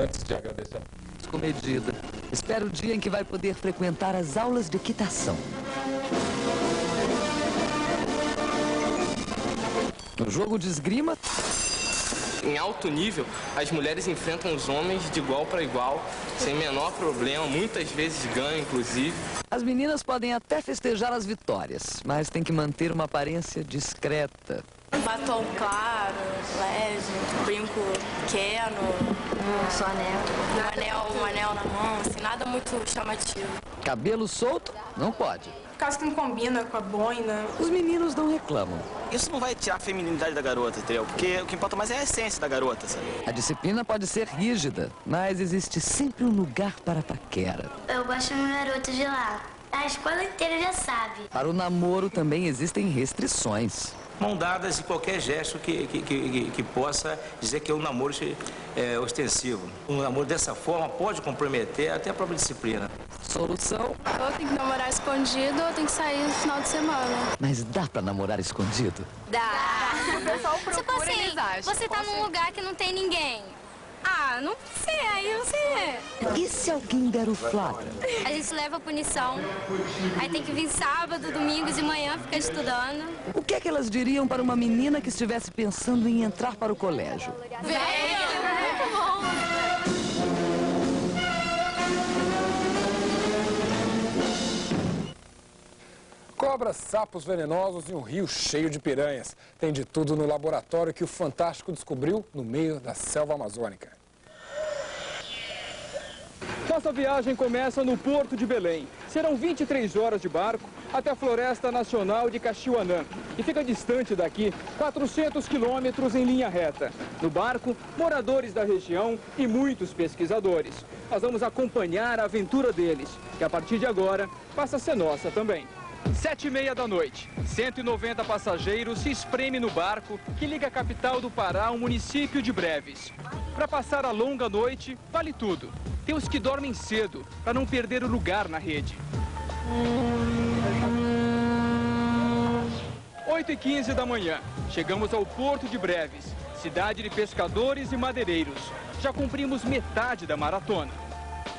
Antes de agradecer. Comedida. Espera o dia em que vai poder frequentar as aulas de equitação. No jogo de esgrima, em alto nível, as mulheres enfrentam os homens de igual para igual, sem menor problema, muitas vezes ganham, inclusive. As meninas podem até festejar as vitórias, mas tem que manter uma aparência discreta. Batom claro, leve, brinco pequeno, só anel. Um anel na mão, assim, nada muito chamativo. Cabelo solto? Não pode. Caso que não combina com a boina. Os meninos não reclamam. Isso não vai tirar a feminilidade da garota, entendeu? Porque o que importa mais é a essência da garota, sabe? A disciplina pode ser rígida, mas existe sempre um lugar para a paquera. Eu gosto de um garoto de lá. A escola inteira já sabe. Para o namoro também existem restrições. Mão dadas e qualquer gesto que possa dizer que o namoro é ostensivo. Um namoro dessa forma pode comprometer até a própria disciplina. Solução? Ou tem que namorar escondido ou tem que sair no final de semana. Mas dá pra namorar escondido? Dá. O pessoal procura, Tipo assim, eles acham. você tá num lugar que não tem ninguém. Ah, não sei, aí você... E se alguém der o flagra? A gente leva punição. Aí tem que vir sábado, domingo de manhã, ficar estudando. O que é que elas diriam para uma menina que estivesse pensando em entrar para o colégio? Velho, muito bom. Cobras, sapos venenosos e um rio cheio de piranhas. Tem de tudo no laboratório que o Fantástico descobriu no meio da selva amazônica. Nossa viagem começa no Porto de Belém. Serão 23 horas de barco até a Floresta Nacional de Caxiuanã. E fica distante daqui 400 quilômetros em linha reta. No barco, moradores da região e muitos pesquisadores. Nós vamos acompanhar a aventura deles, que a partir de agora passa a ser nossa também. 7h30 da noite, 190 passageiros se espremem no barco que liga a capital do Pará ao município de Breves. Para passar a longa noite, vale tudo. Tem os que dormem cedo, para não perder o lugar na rede. 8h15 da manhã, chegamos ao Porto de Breves, cidade de pescadores e madeireiros. Já cumprimos metade da maratona.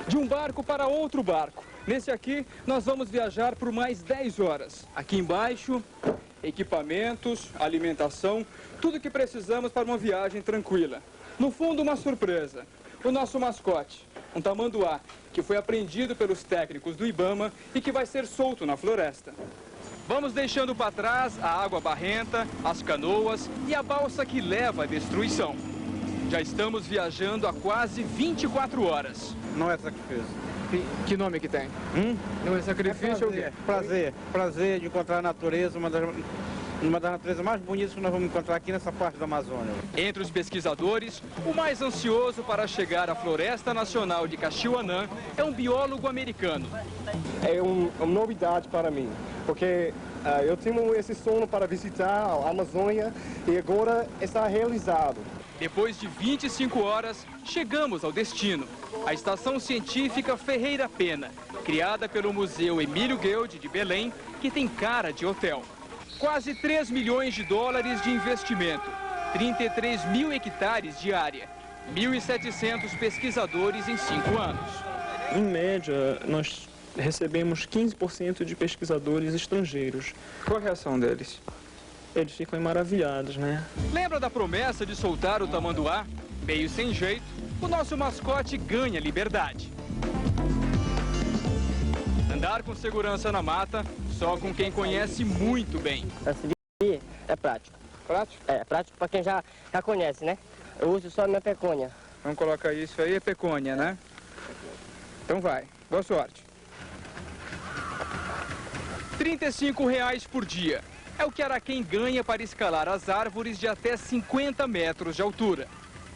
De um barco para outro barco. Nesse aqui, nós vamos viajar por mais 10 horas. Aqui embaixo, equipamentos, alimentação, tudo que precisamos para uma viagem tranquila. No fundo, uma surpresa. O nosso mascote, um tamanduá, que foi apreendido pelos técnicos do Ibama e que vai ser solto na floresta. Vamos deixando para trás a água barrenta, as canoas e a balsa que leva à destruição. Já estamos viajando há quase 24 horas. Não é sacrifício. Que nome que tem? Não é sacrifício ou o quê? Prazer de encontrar a natureza, uma das naturezas mais bonitas que nós vamos encontrar aqui nessa parte da Amazônia. Entre os pesquisadores, o mais ansioso para chegar à Floresta Nacional de Caxiuanã é um biólogo americano. É uma novidade para mim, porque eu tinha esse sonho para visitar a Amazônia e agora está realizado. Depois de 25 horas, chegamos ao destino. A Estação Científica Ferreira Pena, criada pelo Museu Emílio Gueldi de Belém, que tem cara de hotel. Quase 3 milhões de dólares de investimento, 33 mil hectares de área, 1.700 pesquisadores em 5 anos. Em média, nós recebemos 15% de pesquisadores estrangeiros. Qual a reação deles? Eles ficam maravilhados, né? Lembra da promessa de soltar o tamanduá? Meio sem jeito, o nosso mascote ganha liberdade. Andar com segurança na mata, só com quem conhece muito bem. Esse é prático. Prático? É, prático para quem já conhece, né? Eu uso só a minha peconha. Vamos colocar isso aí, é peconha, né? Então vai, boa sorte. R$ 35,00 por dia. É o que Araquém ganha para escalar as árvores de até 50 metros de altura.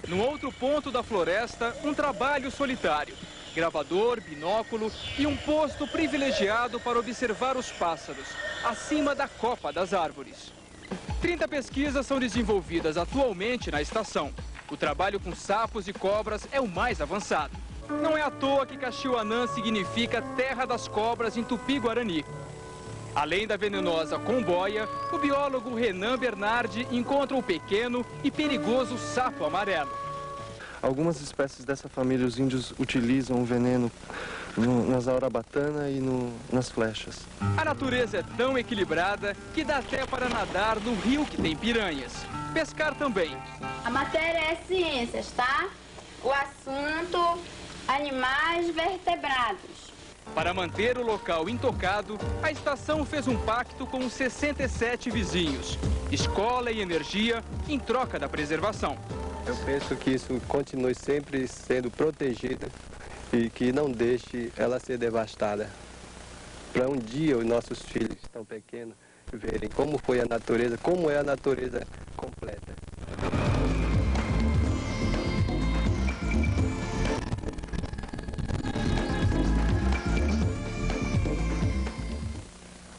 No outro ponto da floresta, um trabalho solitário. Gravador, binóculo e um posto privilegiado para observar os pássaros, acima da copa das árvores. 30 pesquisas são desenvolvidas atualmente na estação. O trabalho com sapos e cobras é o mais avançado. Não é à toa que Caxiuanã significa terra das cobras em Tupi-Guarani. Além da venenosa comboia, o biólogo Renan Bernardi encontra o pequeno e perigoso sapo amarelo. Algumas espécies dessa família, os índios utilizam o veneno nas aurabatana e nas flechas. A natureza é tão equilibrada que dá até para nadar no rio que tem piranhas. Pescar também. A matéria é ciências, tá? O assunto, animais vertebrados. Para manter o local intocado, a estação fez um pacto com os 67 vizinhos. Escola e energia em troca da preservação. Eu penso que isso continue sempre sendo protegido e que não deixe ela ser devastada. Para um dia os nossos filhos tão pequenos verem como foi a natureza, como é a natureza completa.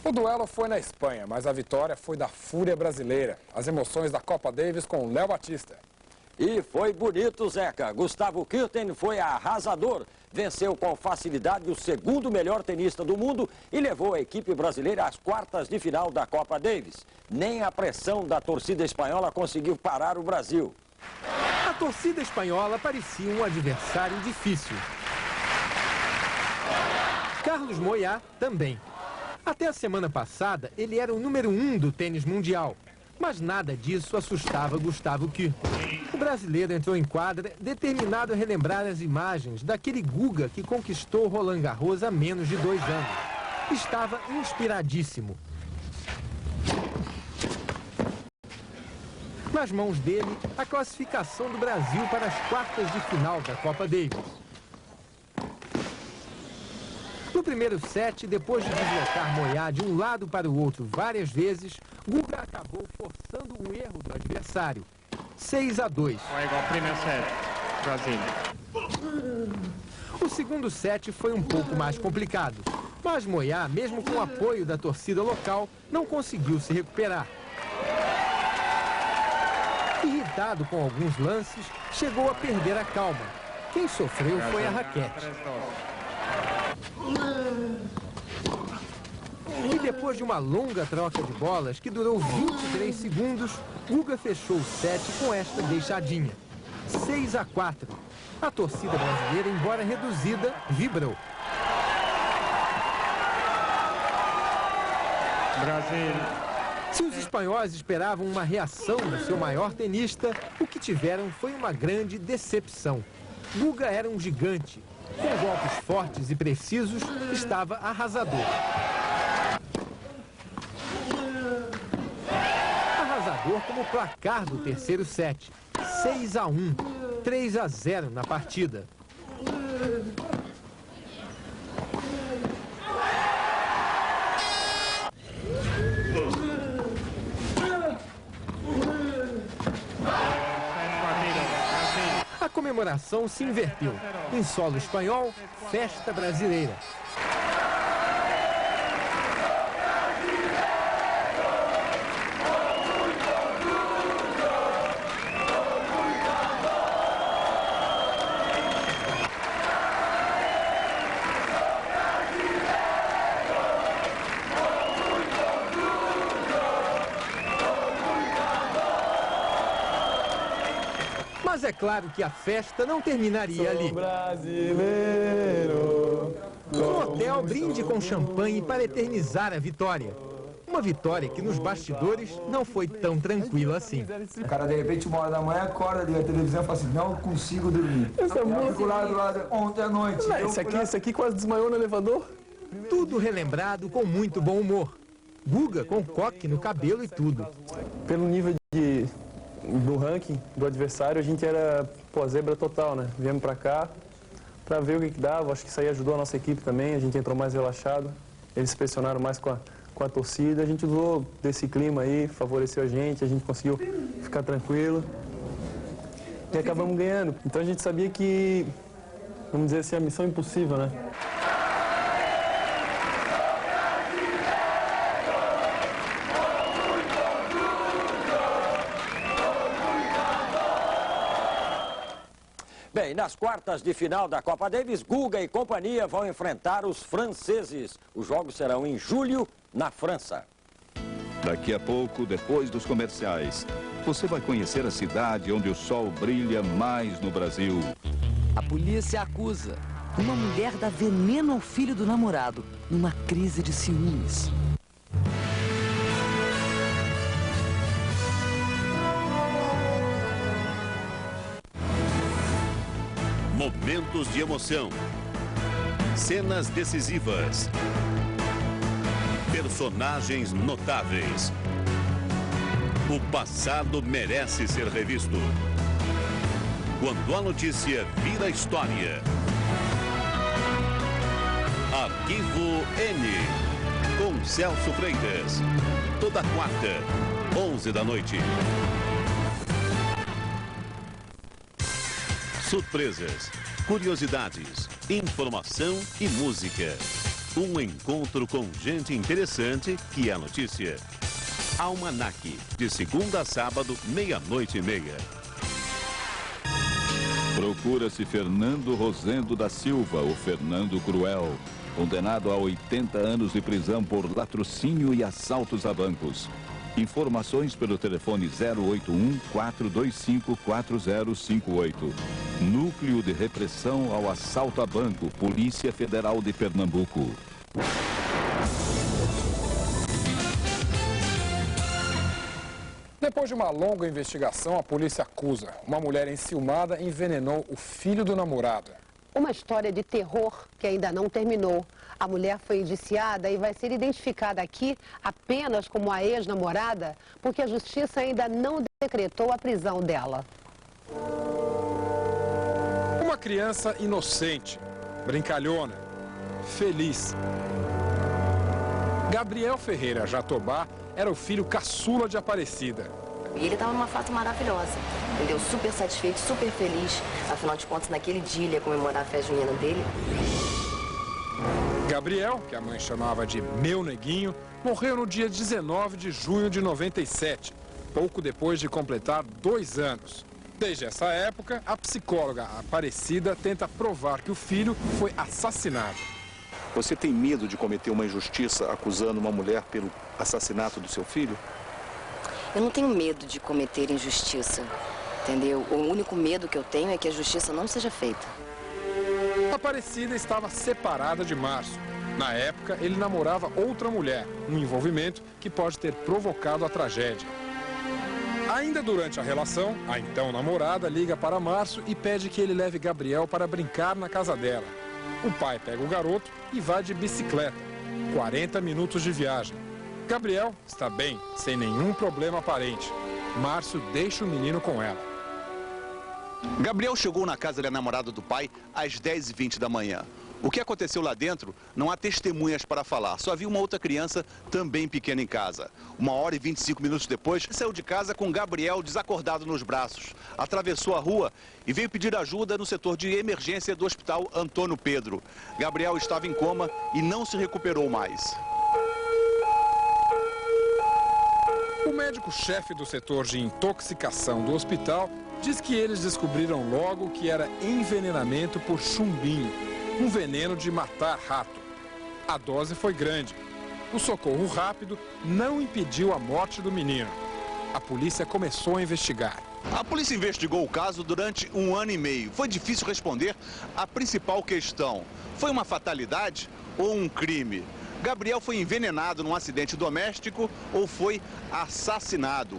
O duelo foi na Espanha, mas a vitória foi da Fúria brasileira. As emoções da Copa Davis com Léo Batista. E foi bonito, Zeca. Gustavo Kuerten foi arrasador. Venceu com facilidade o segundo melhor tenista do mundo e levou a equipe brasileira às quartas de final da Copa Davis. Nem a pressão da torcida espanhola conseguiu parar o Brasil. A torcida espanhola parecia um adversário difícil. Carlos Moyá também. Até a semana passada, ele era o número 1 do tênis mundial. Mas nada disso assustava Gustavo Kuerten. O brasileiro entrou em quadra determinado a relembrar as imagens daquele Guga que conquistou Roland Garros há menos de 2 anos. Estava inspiradíssimo. Nas mãos dele, a classificação do Brasil para as quartas de final da Copa Davis. No primeiro set, depois de deslocar Moyá de um lado para o outro várias vezes, Guga acabou forçando um erro do adversário. 6-2. Vai igual ao primeiro set, Brasil. O segundo set foi um pouco mais complicado, mas Moyá, mesmo com o apoio da torcida local, não conseguiu se recuperar. Irritado com alguns lances, chegou a perder a calma. Quem sofreu foi a raquete. E depois de uma longa troca de bolas, que durou 23 segundos, Guga fechou o set com esta deixadinha. 6-4. A torcida brasileira, embora reduzida, vibrou. Brasil. Se os espanhóis esperavam uma reação do seu maior tenista, o que tiveram foi uma grande decepção. Guga era um gigante. Com golpes fortes e precisos, estava arrasador. Arrasador como o placar do terceiro set. 6-1, 3-0 na partida. A comemoração se inverteu. Em solo espanhol, festa brasileira. Mas é claro que a festa não terminaria ali. No hotel, brinde com champanhe para eternizar a vitória. Uma vitória que nos bastidores não foi tão tranquila assim. O cara, de repente, 1h da manhã, acorda, liga a televisão e fala assim, não consigo dormir. Fico lá do lado, ontem à noite. Esse aqui quase desmaiou no elevador. Tudo relembrado com muito bom humor. Guga com coque no cabelo e tudo. Pelo nível do ranking do adversário, a gente era, zebra total, né? Viemos pra cá pra ver o que dava. Acho que isso aí ajudou a nossa equipe também. A gente entrou mais relaxado. Eles pressionaram mais com a torcida. A gente usou desse clima aí, favoreceu a gente conseguiu ficar tranquilo. E acabamos ganhando. Então a gente sabia que, vamos dizer assim, a missão impossível, né? Bem, nas quartas de final da Copa Davis, Guga e companhia vão enfrentar os franceses. Os jogos serão em julho, na França. Daqui a pouco, depois dos comerciais, você vai conhecer a cidade onde o sol brilha mais no Brasil. A polícia acusa. Uma mulher dá veneno ao filho do namorado, numa crise de ciúmes. Momentos de emoção. Cenas decisivas. Personagens notáveis. O passado merece ser revisto. Quando a notícia vira história. Arquivo N, com Celso Freitas. Toda quarta, 11 da noite. Surpresas, curiosidades, informação e música. Um encontro com gente interessante que é a notícia. Almanac, de segunda a sábado, 00:30. Procura-se Fernando Rosendo da Silva, o Fernando Cruel, condenado a 80 anos de prisão por latrocínio e assaltos a bancos. Informações pelo telefone 081-425-4058. Núcleo de Repressão ao Assalto a Banco, Polícia Federal de Pernambuco. Depois de uma longa investigação, a polícia acusa. Uma mulher enciumada envenenou o filho do namorado. Uma história de terror que ainda não terminou. A mulher foi indiciada e vai ser identificada aqui apenas como a ex-namorada, porque a justiça ainda não decretou a prisão dela. Uma criança inocente, brincalhona, feliz. Gabriel Ferreira Jatobá era o filho caçula de Aparecida. E ele estava numa fase maravilhosa, entendeu? Super satisfeito, super feliz. Afinal de contas, naquele dia ele ia comemorar a festa junina dele. Gabriel, que a mãe chamava de Meu Neguinho, morreu no dia 19 de junho de 97, pouco depois de completar 2 anos. Desde essa época, a psicóloga Aparecida tenta provar que o filho foi assassinado. Você tem medo de cometer uma injustiça acusando uma mulher pelo assassinato do seu filho? Eu não tenho medo de cometer injustiça, entendeu? O único medo que eu tenho é que a justiça não seja feita. Aparecida estava separada de Márcio. Na época, ele namorava outra mulher, um envolvimento que pode ter provocado a tragédia. Ainda durante a relação, a então namorada liga para Márcio e pede que ele leve Gabriel para brincar na casa dela. O pai pega o garoto e vai de bicicleta. 40 minutos de viagem. Gabriel está bem, sem nenhum problema aparente. Márcio deixa o menino com ela. Gabriel chegou na casa da namorada do pai às 10h20 da manhã. O que aconteceu lá dentro, não há testemunhas para falar. Só havia uma outra criança também pequena em casa. 1h25 depois, saiu de casa com Gabriel desacordado nos braços. Atravessou a rua e veio pedir ajuda no setor de emergência do Hospital Antônio Pedro. Gabriel estava em coma e não se recuperou mais. O médico-chefe do setor de intoxicação do hospital diz que eles descobriram logo que era envenenamento por chumbinho, um veneno de matar rato. A dose foi grande. O socorro rápido não impediu a morte do menino. A polícia começou a investigar. A polícia investigou o caso durante 1 ano e meio. Foi difícil responder a principal questão. Foi uma fatalidade ou um crime? Gabriel foi envenenado num acidente doméstico ou foi assassinado?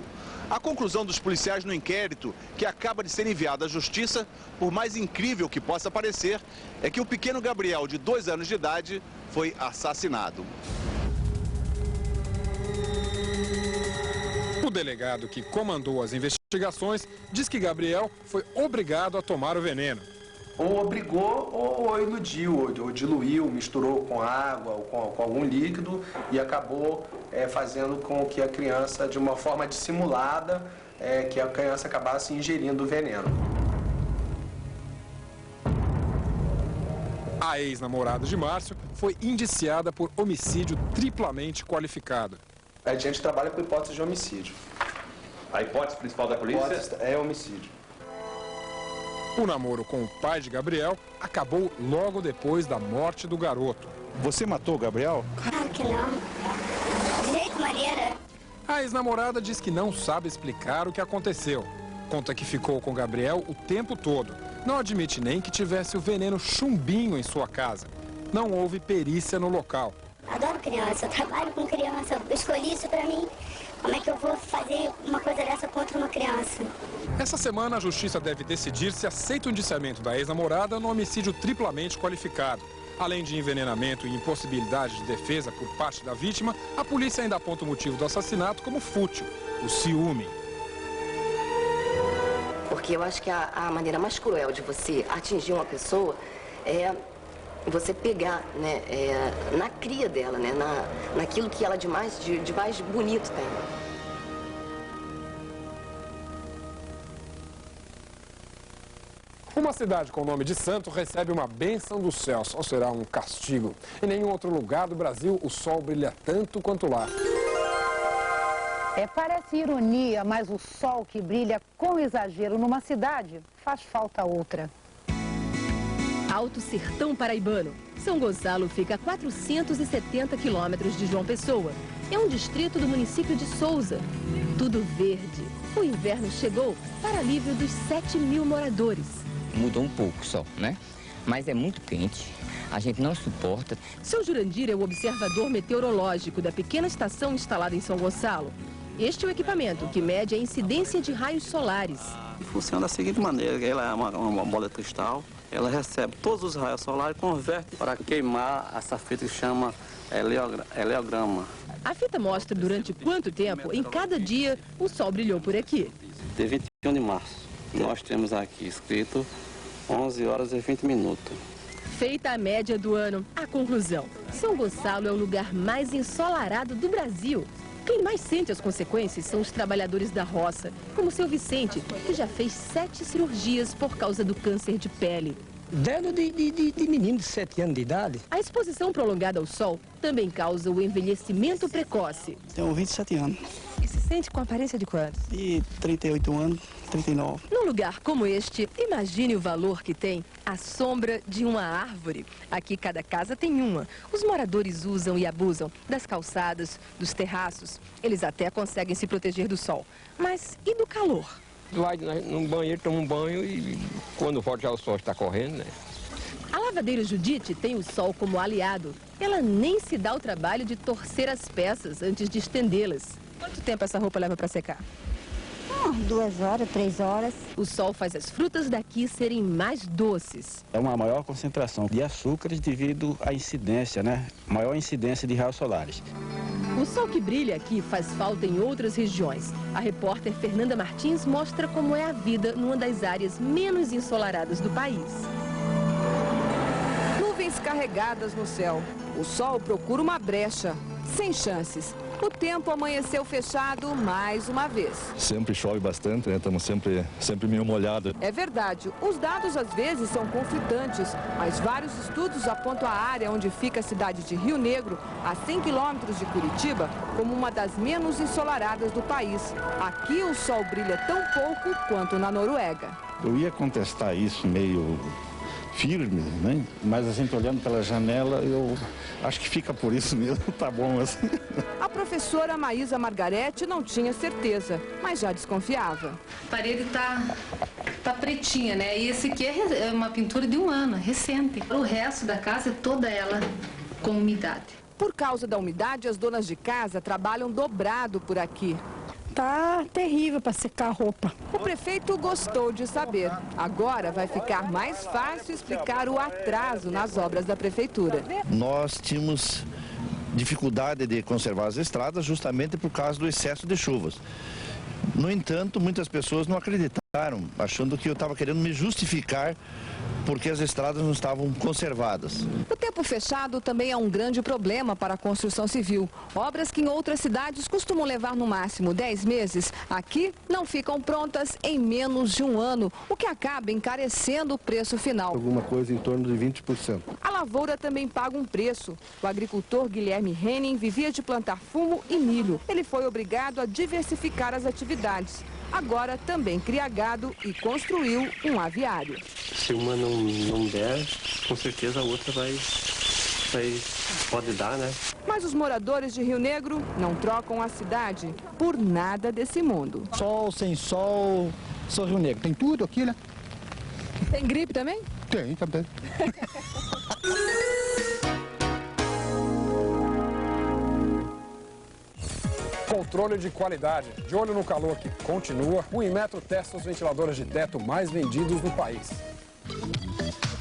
A conclusão dos policiais no inquérito, que acaba de ser enviado à justiça, por mais incrível que possa parecer, é que o pequeno Gabriel, de 2 anos de idade, foi assassinado. O delegado que comandou as investigações diz que Gabriel foi obrigado a tomar o veneno. Ou obrigou ou iludiu, ou diluiu, misturou com água ou com algum líquido e acabou fazendo com que a criança, de uma forma dissimulada, que a criança acabasse ingerindo o veneno. A ex-namorada de Márcio foi indiciada por homicídio triplamente qualificado. A gente trabalha com hipótese de homicídio. A hipótese principal da polícia? A hipótese é homicídio. O namoro com o pai de Gabriel acabou logo depois da morte do garoto. Você matou o Gabriel? Claro que não. De jeito maneira. A ex-namorada diz que não sabe explicar o que aconteceu. Conta que ficou com Gabriel o tempo todo. Não admite nem que tivesse o veneno chumbinho em sua casa. Não houve perícia no local. Adoro criança, eu trabalho com criança, eu escolhi isso pra mim. Como é que eu vou fazer uma coisa dessa contra uma criança? Essa semana a justiça deve decidir se aceita o indiciamento da ex-namorada no homicídio triplamente qualificado. Além de envenenamento e impossibilidade de defesa por parte da vítima, a polícia ainda aponta o motivo do assassinato como fútil, o ciúme. Porque eu acho que a maneira mais cruel de você atingir uma pessoa é você pegar, né, na cria dela, né, naquilo que ela de mais bonito tem. Uma cidade com o nome de santo recebe uma bênção dos céus, ou será um castigo. Em nenhum outro lugar do Brasil o sol brilha tanto quanto lá. Parece ironia, mas o sol que brilha com exagero numa cidade faz falta outra. Alto Sertão Paraibano. São Gonçalo fica a 470 quilômetros de João Pessoa. É um distrito do município de Souza. Tudo verde. O inverno chegou para alívio dos 7.000 moradores. Mudou um pouco só, né? Mas é muito quente. A gente não suporta. Seu Jurandir é o observador meteorológico da pequena estação instalada em São Gonçalo. Este é o equipamento que mede a incidência de raios solares. Funciona da seguinte maneira, ela é uma bola de cristal, ela recebe todos os raios solares e converte para queimar essa fita que chama heliograma. A fita mostra durante quanto tempo, em cada dia, o sol brilhou por aqui. De 21 de março, nós temos aqui escrito 11 horas e 20 minutos. Feita a média do ano, a conclusão. São Gonçalo é o lugar mais ensolarado do Brasil. Quem mais sente as consequências são os trabalhadores da roça, como seu Vicente, que já fez 7 cirurgias por causa do câncer de pele. Desde de menino de 7 anos de idade. A exposição prolongada ao sol também causa o envelhecimento precoce. Tenho 27 anos. E se sente com aparência de quantos? De 38 anos, 39. Num lugar como este, imagine o valor que tem a sombra de uma árvore. Aqui cada casa tem uma. Os moradores usam e abusam das calçadas, dos terraços. Eles até conseguem se proteger do sol. Mas e do calor? Lá no banheiro, toma um banho e quando volta já o sol está correndo, né? A lavadeira Judite tem o sol como aliado. Ela nem se dá o trabalho de torcer as peças antes de estendê-las. Quanto tempo essa roupa leva para secar? 2 horas, 3 horas. O sol faz as frutas daqui serem mais doces. É uma maior concentração de açúcares devido à incidência, né? Maior incidência de raios solares. O sol que brilha aqui faz falta em outras regiões. A repórter Fernanda Martins mostra como é a vida numa das áreas menos ensolaradas do país. Nuvens carregadas no céu. O sol procura uma brecha. Sem chances. O tempo amanheceu fechado mais uma vez. Sempre chove bastante, né? Estamos sempre meio molhados. É verdade, os dados às vezes são confitantes, mas vários estudos apontam a área onde fica a cidade de Rio Negro, a 100 quilômetros de Curitiba, como uma das menos ensolaradas do país. Aqui o sol brilha tão pouco quanto na Noruega. Eu ia contestar isso meio firme, né? Mas a gente olhando pela janela, eu acho que fica por isso mesmo, tá bom assim. A professora Maísa Margarete não tinha certeza, mas já desconfiava. A parede tá pretinha, né? E esse aqui é uma pintura de 1 ano, recente. O resto da casa é toda ela com umidade. Por causa da umidade, as donas de casa trabalham dobrado por aqui. Tá terrível para secar a roupa. O prefeito gostou de saber. Agora vai ficar mais fácil explicar o atraso nas obras da prefeitura. Nós tínhamos dificuldade de conservar as estradas justamente por causa do excesso de chuvas. No entanto, muitas pessoas não acreditaram, achando que eu estava querendo me justificar porque as estradas não estavam conservadas. O tempo fechado também é um grande problema para a construção civil. Obras que em outras cidades costumam levar no máximo 10 meses, aqui não ficam prontas em menos de 1 ano, o que acaba encarecendo o preço final. Alguma coisa em torno de 20%. A lavoura também paga um preço. O agricultor Guilherme Henning vivia de plantar fumo e milho. Ele foi obrigado a diversificar as atividades. Agora também cria gado e construiu um aviário. Se uma não der, com certeza a outra vai isso aí pode dar, né? Mas os moradores de Rio Negro não trocam a cidade por nada desse mundo. Sol, sem sol, sou Rio Negro. Tem tudo aqui, né? Tem gripe também? Tem também. Controle de qualidade. De olho no calor que continua, o Inmetro testa os ventiladores de teto mais vendidos no país.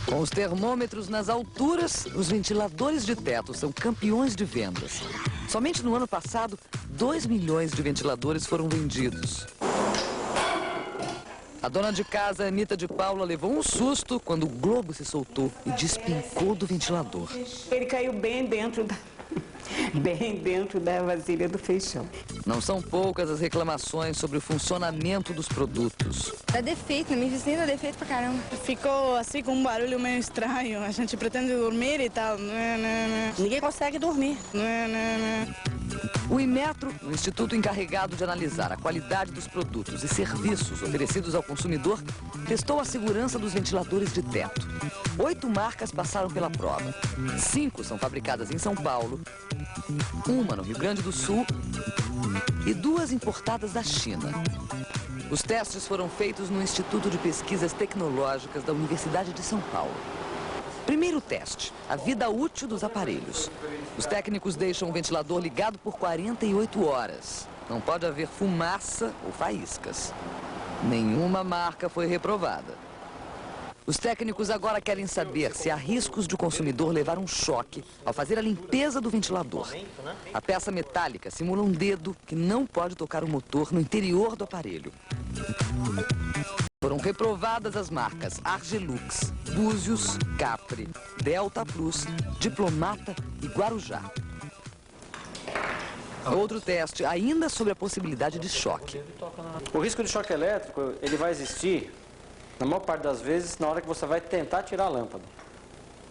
Com os termômetros nas alturas, os ventiladores de teto são campeões de vendas. Somente no ano passado, 2 milhões de ventiladores foram vendidos. A dona de casa, Anitta de Paula, levou um susto quando o globo se soltou e despencou do ventilador. Ele caiu bem dentro da vasilha do feijão. Não são poucas as reclamações sobre o funcionamento dos produtos. Dá defeito, na minha vizinha dá defeito pra caramba. Ficou assim com um barulho meio estranho. A gente pretende dormir e tal. Ninguém consegue dormir. O Inmetro, o instituto encarregado de analisar a qualidade dos produtos e serviços oferecidos ao consumidor, testou a segurança dos ventiladores de teto. 8 marcas passaram pela prova. 5 são fabricadas em São Paulo, 1 no Rio Grande do Sul e 2 importadas da China. Os testes foram feitos no Instituto de Pesquisas Tecnológicas da Universidade de São Paulo. Primeiro teste, a vida útil dos aparelhos. Os técnicos deixam o ventilador ligado por 48 horas. Não pode haver fumaça ou faíscas. Nenhuma marca foi reprovada. Os técnicos agora querem saber se há riscos de o consumidor levar um choque ao fazer a limpeza do ventilador. A peça metálica simula um dedo que não pode tocar o motor no interior do aparelho. Foram reprovadas as marcas Argelux, Búzios, Capri, Delta Plus, Diplomata e Guarujá. Outro teste, ainda sobre a possibilidade de choque. O risco de choque elétrico, ele vai existir, na maior parte das vezes, na hora que você vai tentar tirar a lâmpada,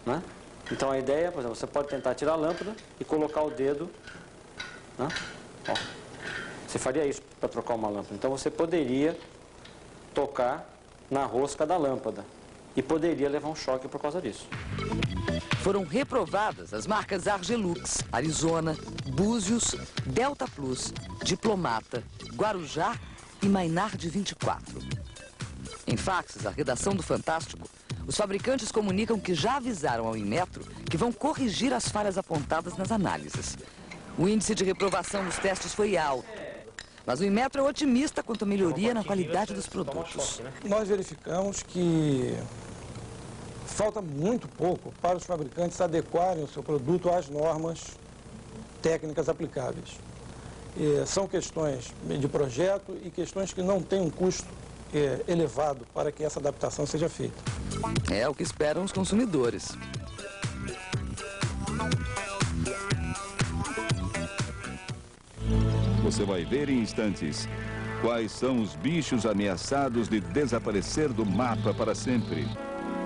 né? Então a ideia, por exemplo, você pode tentar tirar a lâmpada e colocar o dedo, né? Ó, você faria isso para trocar uma lâmpada. Então você poderia tocar na rosca da lâmpada e poderia levar um choque por causa disso. Foram reprovadas as marcas Argelux, Arizona, Búzios, Delta Plus, Diplomata, Guarujá e Mainard 24. Em faxes à redação do Fantástico, os fabricantes comunicam que já avisaram ao Inmetro que vão corrigir as falhas apontadas nas análises. O índice de reprovação nos testes foi alto. Mas o Inmetro é otimista quanto à melhoria na qualidade dos produtos. Nós verificamos que falta muito pouco para os fabricantes adequarem o seu produto às normas técnicas aplicáveis. São questões de projeto e questões que não têm um custo elevado para que essa adaptação seja feita. É o que esperam os consumidores. Você vai ver em instantes quais são os bichos ameaçados de desaparecer do mapa para sempre.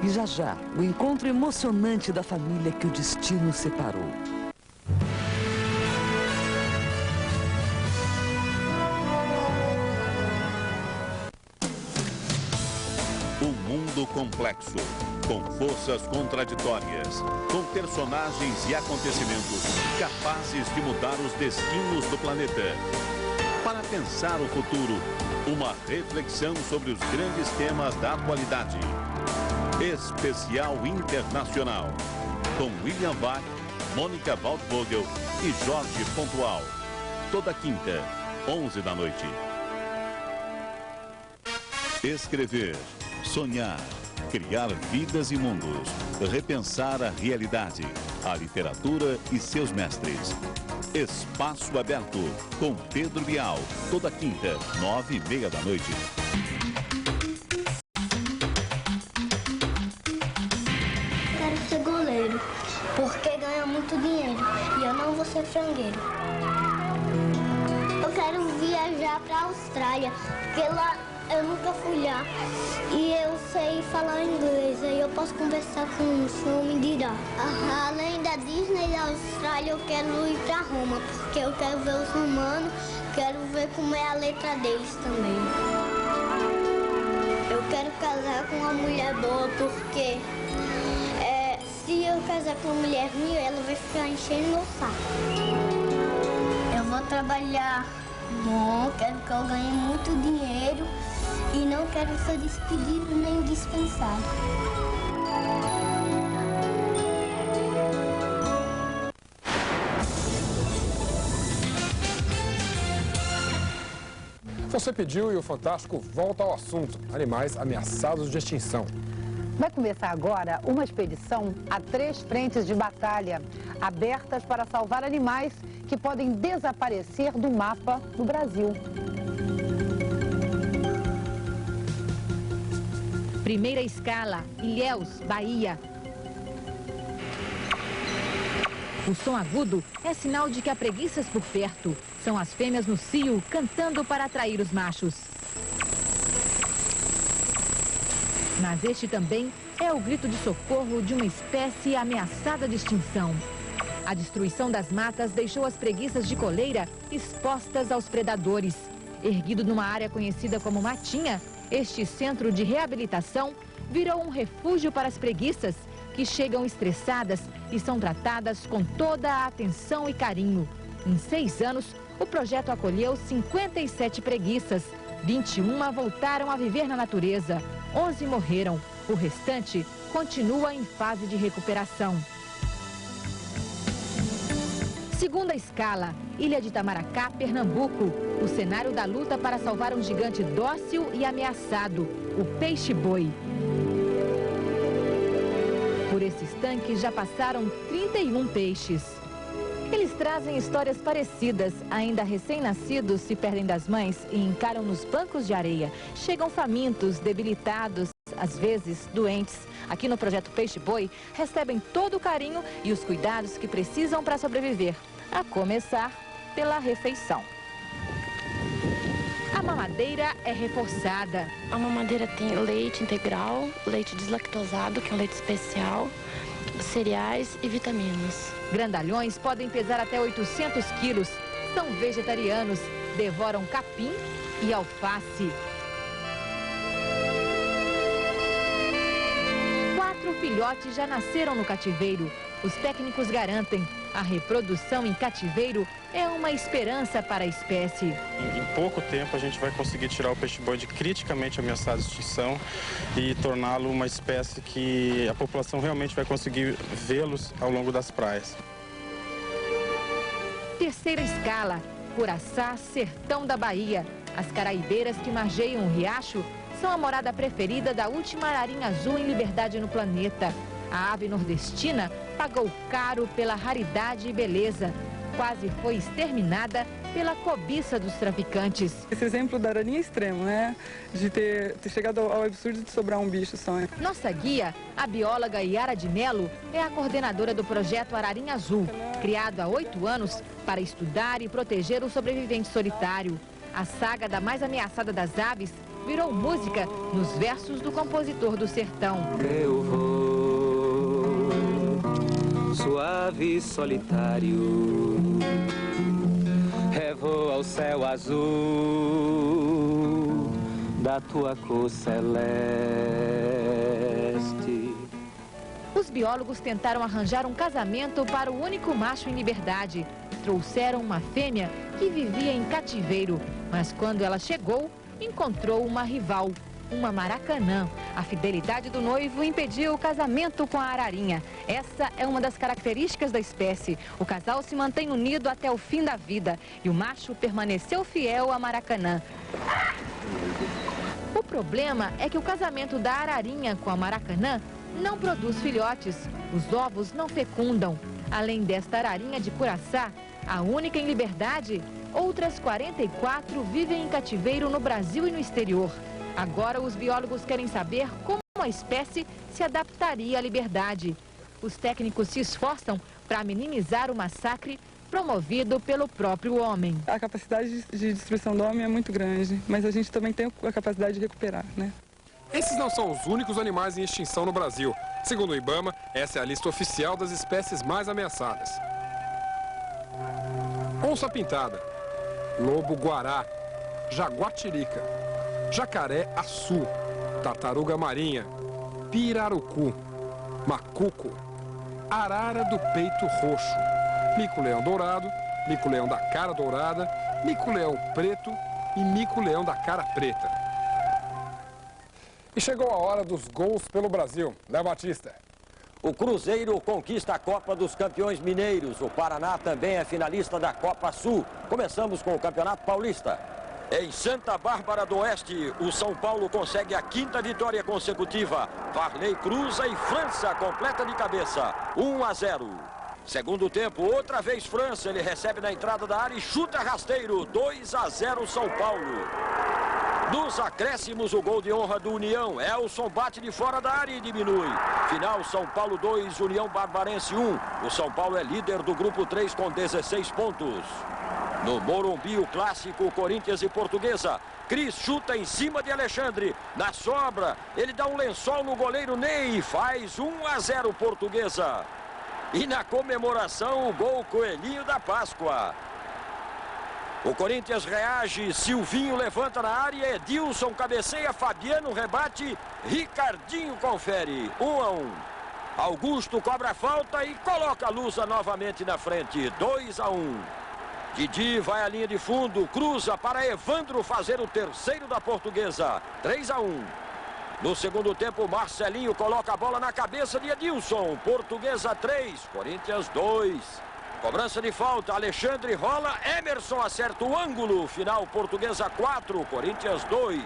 E já já, o encontro emocionante da família que o destino separou. Um mundo complexo, com forças contraditórias, com personagens e acontecimentos capazes de mudar os destinos do planeta. Para pensar o futuro, uma reflexão sobre os grandes temas da atualidade. Especial Internacional, com William Bach, Mônica Waldvogel e Jorge Pontual. Toda quinta, 11 da noite. Escrever, sonhar, criar vidas e mundos, repensar a realidade, a literatura e seus mestres. Espaço Aberto, com Pedro Bial, toda quinta, 9h30 da noite. Quero ser goleiro, porque ganha muito dinheiro e eu não vou ser frangueiro. Eu quero viajar para a Austrália, porque lá eu nunca fui lá e eu sei falar inglês, aí eu posso conversar com o senhor me dirá. Além da Disney e da Austrália, eu quero ir para Roma, porque eu quero ver os romanos, quero ver como é a letra deles também. Eu quero casar com uma mulher boa, porque se eu eu casar com uma mulher minha, ela vai ficar enchendo meu saco. Eu vou trabalhar bom, quero que eu ganhe muito dinheiro e não quero ser despedido nem dispensado. Você pediu e o Fantástico volta ao assunto. Animais ameaçados de extinção. Vai começar agora uma expedição a 3 frentes de batalha, abertas para salvar animais que podem desaparecer do mapa do Brasil. Primeira escala, Ilhéus, Bahia. O som agudo é sinal de que há preguiças por perto. São as fêmeas no cio cantando para atrair os machos. Mas este também é o grito de socorro de uma espécie ameaçada de extinção. A destruição das matas deixou as preguiças de coleira expostas aos predadores. Erguido numa área conhecida como Matinha, este centro de reabilitação virou um refúgio para as preguiças, que chegam estressadas e são tratadas com toda a atenção e carinho. Em 6 anos, o projeto acolheu 57 preguiças. 21 voltaram a viver na natureza. 11 morreram. O restante continua em fase de recuperação. Segunda escala, Ilha de Itamaracá, Pernambuco. O cenário da luta para salvar um gigante dócil e ameaçado, o peixe-boi. Por esses tanques já passaram 31 peixes. Eles trazem histórias parecidas. Ainda recém-nascidos se perdem das mães e encaram nos bancos de areia. Chegam famintos, debilitados, às vezes doentes. Aqui no projeto Peixe-Boi, recebem todo o carinho e os cuidados que precisam para sobreviver. A começar pela refeição. A mamadeira é reforçada. A mamadeira tem leite integral, leite deslactosado, que é um leite especial, cereais e vitaminas. Grandalhões podem pesar até 800 quilos. São vegetarianos, devoram capim e alface. 4 filhotes já nasceram no cativeiro. Os técnicos garantem, a reprodução em cativeiro é uma esperança para a espécie. Em pouco tempo a gente vai conseguir tirar o peixe-boi de criticamente ameaçado de extinção e torná-lo uma espécie que a população realmente vai conseguir vê-los ao longo das praias. Terceira escala, Curaçá, sertão da Bahia. As caraibeiras que margeiam o riacho são a morada preferida da última ararinha azul em liberdade no planeta. A ave nordestina pagou caro pela raridade e beleza. Quase foi exterminada pela cobiça dos traficantes. Esse exemplo da ararinha é extremo, né? De ter chegado ao absurdo de sobrar um bicho só. Nossa guia, a bióloga Yara de Mello, é a coordenadora do projeto Ararinha Azul, criado há 8 anos para estudar e proteger o sobrevivente solitário. A saga da mais ameaçada das aves virou música nos versos do compositor do sertão. Eu vou, suave e solitário, revo ao céu azul da tua cor celeste. Os biólogos tentaram arranjar um casamento para o único macho em liberdade. Trouxeram uma fêmea que vivia em cativeiro, mas quando ela chegou, encontrou uma rival, uma maracanã. A fidelidade do noivo impediu o casamento com a ararinha. Essa é uma das características da espécie. O casal se mantém unido até o fim da vida e o macho permaneceu fiel à maracanã. O problema é que o casamento da ararinha com a maracanã não produz filhotes. Os ovos não fecundam. Além desta ararinha de Curaçá, a única em liberdade, outras 44 vivem em cativeiro no Brasil e no exterior. Agora os biólogos querem saber como a espécie se adaptaria à liberdade. Os técnicos se esforçam para minimizar o massacre promovido pelo próprio homem. A capacidade de destruição do homem é muito grande, mas a gente também tem a capacidade de recuperar, né? Esses não são os únicos animais em extinção no Brasil. Segundo o IBAMA, essa é a lista oficial das espécies mais ameaçadas. Onça-pintada, lobo-guará, jaguatirica, jacaré-açu, tartaruga marinha, pirarucu, macuco, arara do peito roxo, mico-leão dourado, mico-leão da cara dourada, mico-leão preto e mico-leão da cara preta. E chegou a hora dos gols pelo Brasil. Léo Batista. O Cruzeiro conquista a Copa dos Campeões Mineiros. O Paraná também é finalista da Copa Sul. Começamos com o Campeonato Paulista. Em Santa Bárbara do Oeste, o São Paulo consegue a 5ª vitória consecutiva. Varley cruza e França completa de cabeça. 1-0. Segundo tempo, outra vez França. Ele recebe na entrada da área e chuta rasteiro. 2-0 São Paulo. Nos acréscimos, o gol de honra do União. Elson bate de fora da área e diminui. Final, São Paulo 2, União Barbarense 1. O São Paulo é líder do grupo 3 com 16 pontos. No Morumbi, o clássico Corinthians e Portuguesa. Cris chuta em cima de Alexandre. Na sobra, ele dá um lençol no goleiro Ney e faz 1-0 Portuguesa. E na comemoração, o gol Coelhinho da Páscoa. O Corinthians reage, Silvinho levanta na área, Edilson cabeceia, Fabiano rebate, Ricardinho confere. 1-1. Augusto cobra a falta e coloca a Lusa novamente na frente. 2-1. Didi vai à linha de fundo, cruza para Evandro fazer o terceiro da Portuguesa. 3-1. No segundo tempo, Marcelinho coloca a bola na cabeça de Edilson. Portuguesa 3, Corinthians 2. Cobrança de falta, Alexandre rola, Emerson acerta o ângulo. Final, Portuguesa 4, Corinthians 2.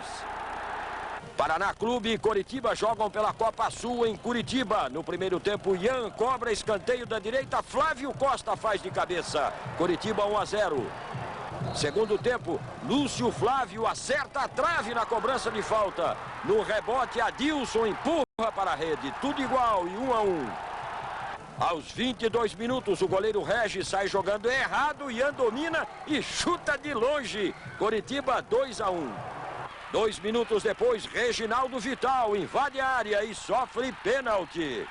Paraná Clube e Coritiba jogam pela Copa Sul em Curitiba. No primeiro tempo, Ian cobra escanteio da direita, Flávio Costa faz de cabeça. Coritiba 1-0. Segundo tempo, Lúcio Flávio acerta a trave na cobrança de falta. No rebote, Adilson empurra para a rede. Tudo igual e 1-1. Aos 22 minutos, o goleiro Regis sai jogando errado, Ian domina e chuta de longe. Coritiba 2-1. 2 minutos depois, Reginaldo Vital invade a área e sofre pênalti.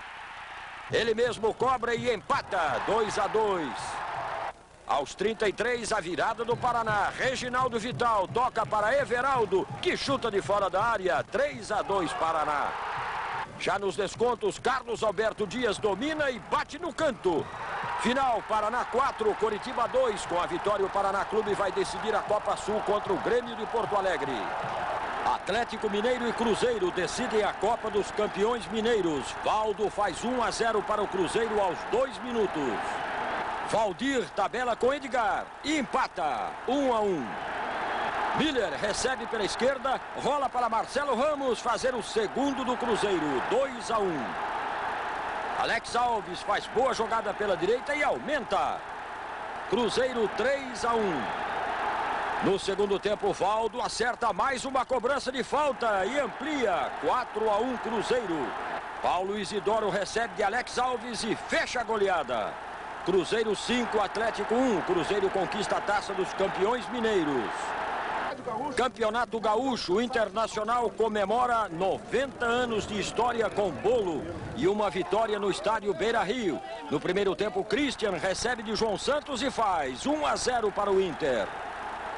Ele mesmo cobra e empata, 2-2. Aos 33, a virada do Paraná. Reginaldo Vital toca para Everaldo, que chuta de fora da área, 3-2 Paraná. Já nos descontos, Carlos Alberto Dias domina e bate no canto. Final, Paraná 4, Coritiba 2. Com a vitória, o Paraná Clube vai decidir a Copa Sul contra o Grêmio de Porto Alegre. Atlético Mineiro e Cruzeiro decidem a Copa dos Campeões Mineiros. Valdo faz 1-0 para o Cruzeiro aos 2 minutos. Valdir tabela com Edgar e empata, 1-1. Miller recebe pela esquerda, rola para Marcelo Ramos fazer o segundo do Cruzeiro, 2-1. Alex Alves faz boa jogada pela direita e aumenta. Cruzeiro 3-1. No segundo tempo, Valdo acerta mais uma cobrança de falta e amplia, 4-1 Cruzeiro. Paulo Isidoro recebe de Alex Alves e fecha a goleada. Cruzeiro 5, Atlético 1. Cruzeiro conquista a taça dos campeões mineiros. Campeonato Gaúcho, o Internacional comemora 90 anos de história com bolo e uma vitória no estádio Beira-Rio. No primeiro tempo, Christian recebe de João Santos e faz 1-0 para o Inter.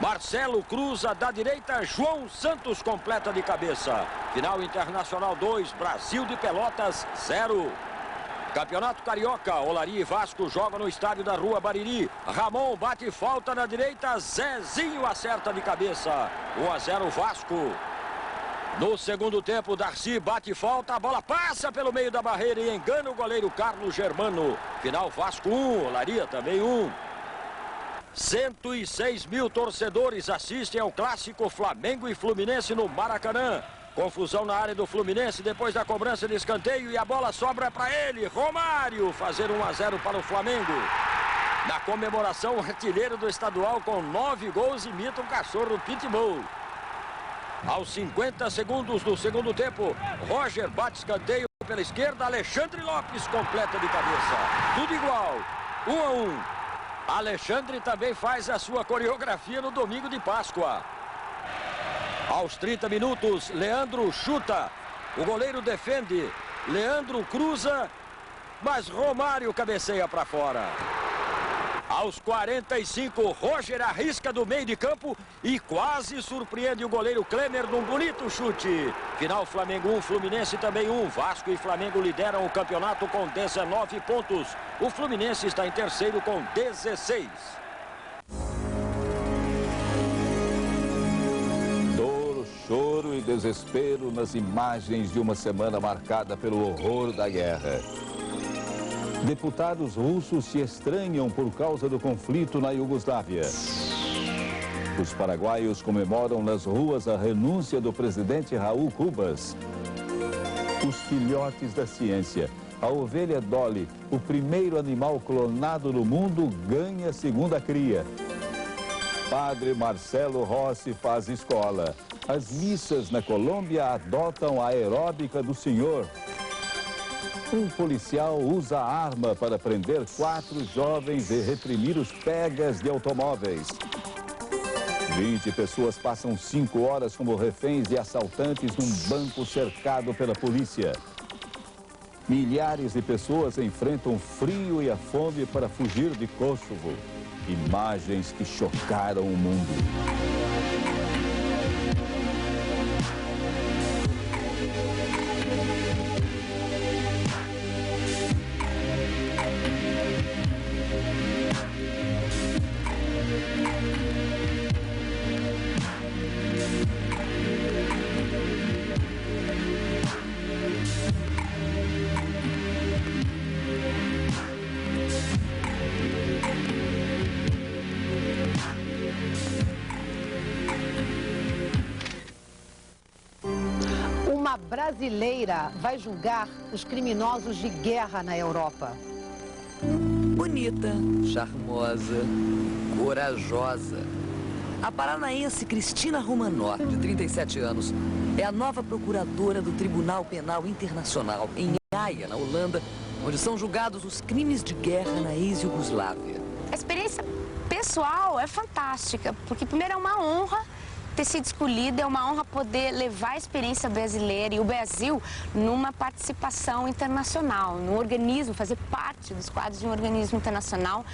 Marcelo cruza da direita, João Santos completa de cabeça. Final, Internacional 2, Brasil de Pelotas 0. Campeonato Carioca, Olaria e Vasco jogam no estádio da Rua Bariri. Ramon bate falta na direita, Zezinho acerta de cabeça. 1-0 Vasco. No segundo tempo, Darcy bate falta, a bola passa pelo meio da barreira e engana o goleiro Carlos Germano. Final, Vasco 1, Olaria também 1. 106 mil torcedores assistem ao clássico Flamengo e Fluminense no Maracanã. Confusão na área do Fluminense depois da cobrança de escanteio e a bola sobra para ele, Romário, fazer 1-0 para o Flamengo. Na comemoração, o artilheiro do estadual com 9 gols imita um cachorro pitbull. Aos 50 segundos do segundo tempo, Roger bate escanteio pela esquerda, Alexandre Lopes completa de cabeça. Tudo igual, 1-1. Alexandre também faz a sua coreografia no domingo de Páscoa. Aos 30 minutos, Leandro chuta. O goleiro defende. Leandro cruza, mas Romário cabeceia para fora. Aos 45, Roger arrisca do meio de campo e quase surpreende o goleiro Klemer num bonito chute. Final, Flamengo 1, Fluminense também 1. Vasco e Flamengo lideram o campeonato com 19 pontos. O Fluminense está em terceiro com 16. Dor, choro e desespero nas imagens de uma semana marcada pelo horror da guerra. Deputados russos se estranham por causa do conflito na Iugoslávia. Os paraguaios comemoram nas ruas a renúncia do presidente Raul Cubas. Os filhotes da ciência. A ovelha Dolly, o primeiro animal clonado no mundo, ganha segunda cria. Padre Marcelo Rossi faz escola. As missas na Colômbia adotam a aeróbica do Senhor. Um policial usa arma para prender 4 jovens e reprimir os pegas de automóveis. 20 pessoas passam 5 horas como reféns de assaltantes num banco cercado pela polícia. Milhares de pessoas enfrentam o frio e a fome para fugir de Kosovo. Imagens que chocaram o mundo. Uma brasileira vai julgar os criminosos de guerra na Europa. Bonita, charmosa, corajosa. A paranaense Cristina Romanó, de 37 anos, é a nova procuradora do Tribunal Penal Internacional em Haia, na Holanda, onde são julgados os crimes de guerra na ex-Iugoslávia. A experiência pessoal é fantástica, porque primeiro é uma honra ter sido escolhida, é uma honra poder levar a experiência brasileira e o Brasil numa participação internacional, no organismo, fazer parte dos quadros de um organismo internacional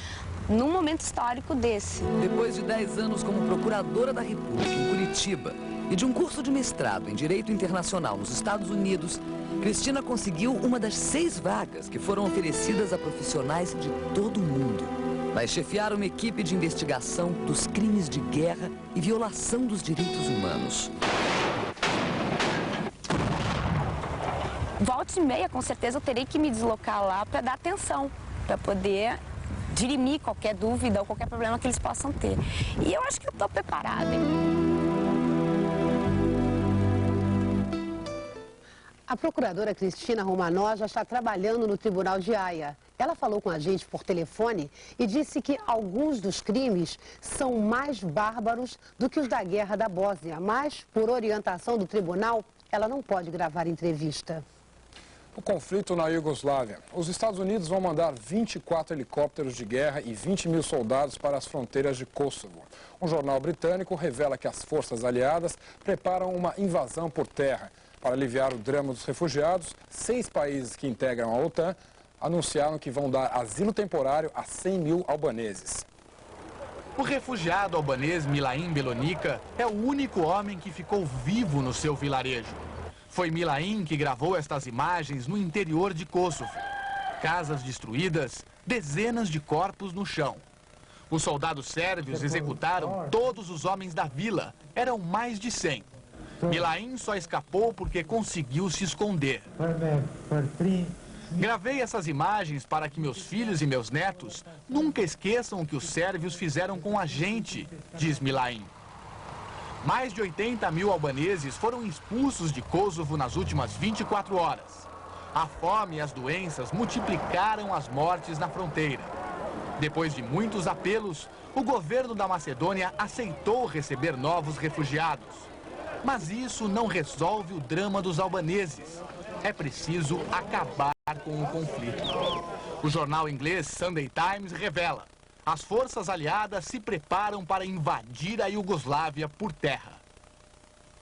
num momento histórico desse. Depois de 10 anos como procuradora da República em Curitiba e de um curso de mestrado em Direito Internacional nos Estados Unidos, Cristina conseguiu uma das 6 vagas que foram oferecidas a profissionais de todo o mundo. Vai chefiar uma equipe de investigação dos crimes de guerra e violação dos direitos humanos. Volta e meia, com certeza, eu terei que me deslocar lá para dar atenção, para poder dirimir qualquer dúvida ou qualquer problema que eles possam ter. E eu acho que eu estou preparada, hein? A procuradora Cristina Romanó já está trabalhando no Tribunal de Haia. Ela falou com a gente por telefone e disse que alguns dos crimes são mais bárbaros do que os da guerra da Bósnia, mas, por orientação do tribunal, ela não pode gravar entrevista. O conflito na Iugoslávia. Os Estados Unidos vão mandar 24 helicópteros de guerra e 20 mil soldados para as fronteiras de Kosovo. Um jornal britânico revela que as forças aliadas preparam uma invasão por terra. Para aliviar o drama dos refugiados, 6 países que integram a OTAN anunciaram que vão dar asilo temporário a 100 mil albaneses. O refugiado albanês Milaim Belonica é o único homem que ficou vivo no seu vilarejo. Foi Milaim que gravou estas imagens no interior de Kosovo. Casas destruídas, dezenas de corpos no chão. Os soldados sérvios executaram todos os homens da vila. Eram mais de 100. Milaim só escapou porque conseguiu se esconder. Gravei essas imagens para que meus filhos e meus netos nunca esqueçam o que os sérvios fizeram com a gente, diz Milaim. Mais de 80 mil albaneses foram expulsos de Kosovo nas últimas 24 horas. A fome e as doenças multiplicaram as mortes na fronteira. Depois de muitos apelos, o governo da Macedônia aceitou receber novos refugiados. Mas isso não resolve o drama dos albaneses. É preciso acabar com o conflito. O jornal inglês Sunday Times revela: as forças aliadas se preparam para invadir a Iugoslávia por terra.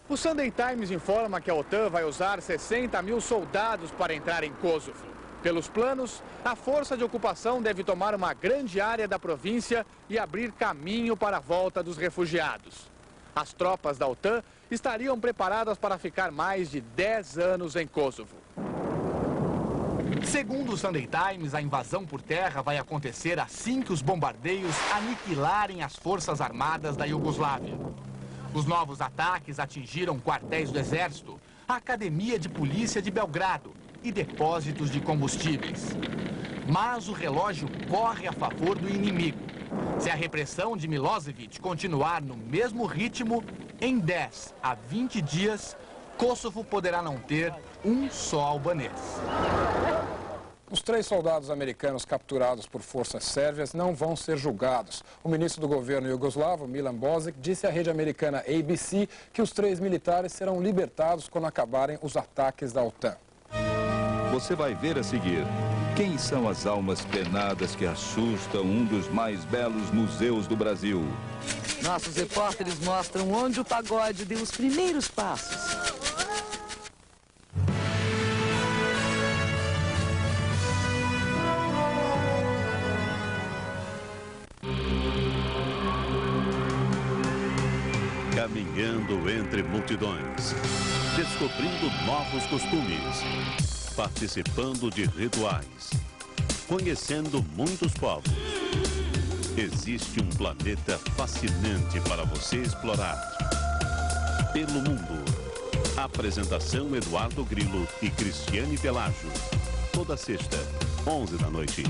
O Sunday Times informa que a OTAN vai usar 60 mil soldados para entrar em Kosovo. Pelos planos, a força de ocupação deve tomar uma grande área da província e abrir caminho para a volta dos refugiados. As tropas da OTAN estariam preparadas para ficar mais de 10 anos em Kosovo. Segundo o Sunday Times, a invasão por terra vai acontecer assim que os bombardeios aniquilarem as forças armadas da Iugoslávia. Os novos ataques atingiram quartéis do Exército, a Academia de Polícia de Belgrado e depósitos de combustíveis. Mas o relógio corre a favor do inimigo. Se a repressão de Milosevic continuar no mesmo ritmo, em 10 a 20 dias, Kosovo poderá não ter um só albanês. Os 3 soldados americanos capturados por forças sérvias não vão ser julgados. O ministro do governo iugoslavo, Milan Božić, disse à rede americana ABC que os 3 militares serão libertados quando acabarem os ataques da OTAN. Você vai ver a seguir quem são as almas penadas que assustam um dos mais belos museus do Brasil. Nossos repórteres mostram onde o pagode deu os primeiros passos. Caminhando entre multidões, descobrindo novos costumes, participando de rituais, conhecendo muitos povos. Existe um planeta fascinante para você explorar. Pelo mundo. Apresentação Eduardo Grilo e Cristiane Pelágio. Toda sexta, 11 da noite.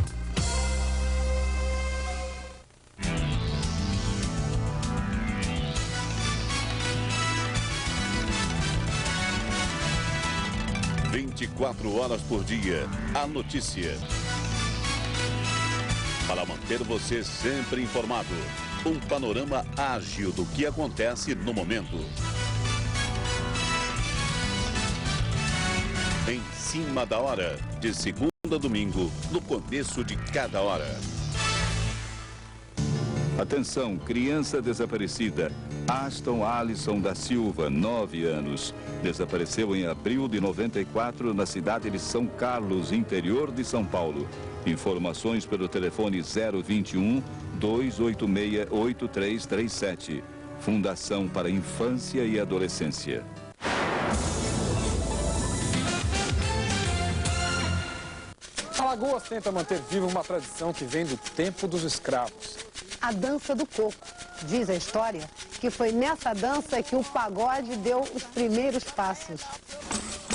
...24 horas por dia, a notícia. Para manter você sempre informado, um panorama ágil do que acontece no momento. Em cima da hora, de segunda a domingo, no começo de cada hora. Atenção, criança desaparecida. Aston Alisson da Silva, 9 anos. Desapareceu em abril de 94 na cidade de São Carlos, interior de São Paulo. Informações pelo telefone 021 286 8337. Fundação para a Infância e Adolescência. Alagoas tenta manter viva uma tradição que vem do tempo dos escravos. A dança do coco. Diz a história que foi nessa dança que o pagode deu os primeiros passos.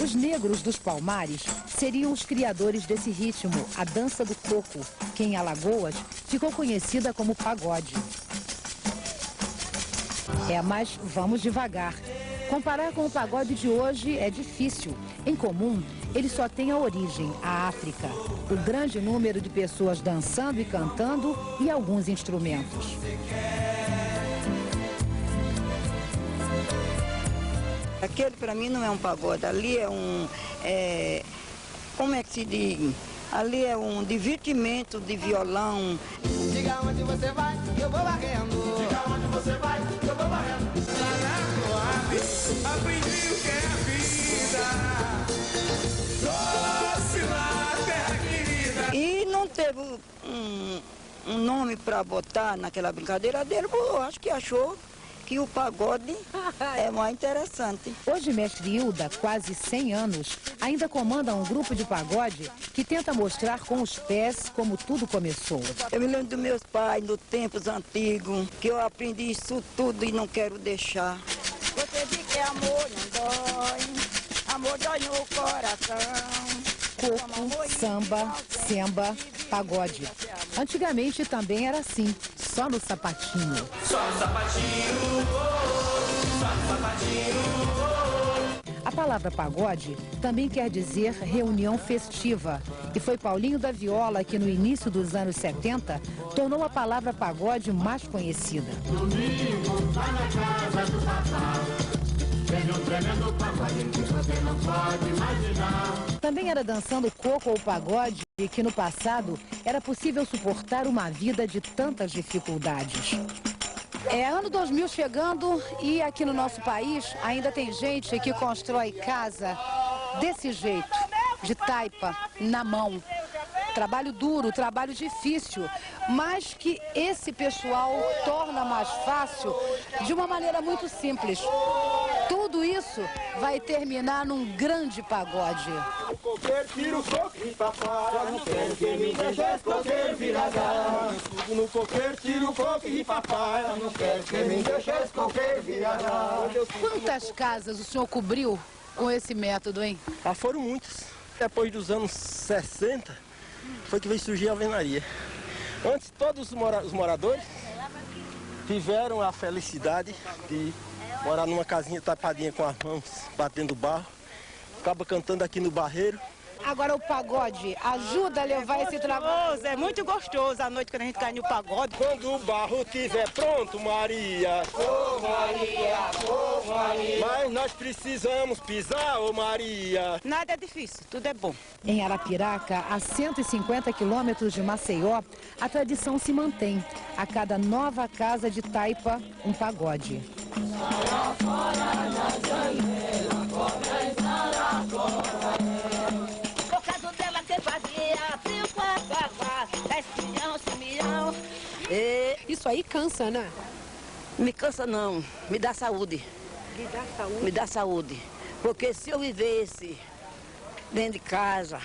Os negros dos Palmares seriam os criadores desse ritmo, a dança do coco, que em Alagoas ficou conhecida como pagode. Mas vamos devagar. Comparar com o pagode de hoje é difícil. Em comum, ele só tem a origem, a África. O grande número de pessoas dançando e cantando e alguns instrumentos. Aquele para mim não é um pagode, ali é um, como é que se diz? Ali é um divertimento de violão. Diga onde você vai, eu vou varrendo. Diga onde você vai, eu vou varrendo. Aprendi o que é a vida. Doce na terra querida. E não teve um nome para botar naquela brincadeira dele, eu acho que achou que o pagode é mais interessante. Hoje, mestre Hilda, quase 100 anos, ainda comanda um grupo de pagode que tenta mostrar com os pés como tudo começou. Eu me lembro dos meus pais, dos tempos antigos, que eu aprendi isso tudo e não quero deixar. Você diz que amor não dói, amor dói no coração. Coco, samba, semba, pagode. Antigamente também era assim, só no sapatinho. Só no sapatinho, só no sapatinho. A palavra pagode também quer dizer reunião festiva. E foi Paulinho da Viola que no início dos anos 70 tornou a palavra pagode mais conhecida. Domingo, vai na casa do papai. Tem um tremendo pagode que você não pode imaginar. Também era dançando coco ou pagode que no passado era possível suportar uma vida de tantas dificuldades. Ano 2000 chegando e aqui no nosso país ainda tem gente que constrói casa desse jeito. de taipa na mão. Trabalho duro, trabalho difícil, mas que esse pessoal torna mais fácil de uma maneira muito simples. Tudo isso vai terminar num grande pagode. No coqueiro, tira o coco e papai, eu não quero que me deixe esse coqueiro virar. Quantas casas o senhor cobriu com esse método, hein? Ah, foram muitas. Depois dos anos 60, foi que veio surgir a alvenaria. Antes, todos os moradores tiveram a felicidade de morar numa casinha tapadinha com as mãos, batendo barro. Acaba cantando aqui no barreiro. Agora o pagode ajuda a levar esse trabalho. É muito gostoso a noite quando a gente cai no pagode. Quando o barro estiver pronto, Maria. Ô Maria, ô Maria. Mas nós precisamos pisar, ô Maria. Nada é difícil, tudo é bom. Em Arapiraca, a 150 quilômetros de Maceió, a tradição se mantém. A cada nova casa de taipa, um pagode. Isso aí cansa, né? Me cansa não, me dá saúde. Me dá saúde? Me dá saúde. Porque se eu vivesse dentro de casa,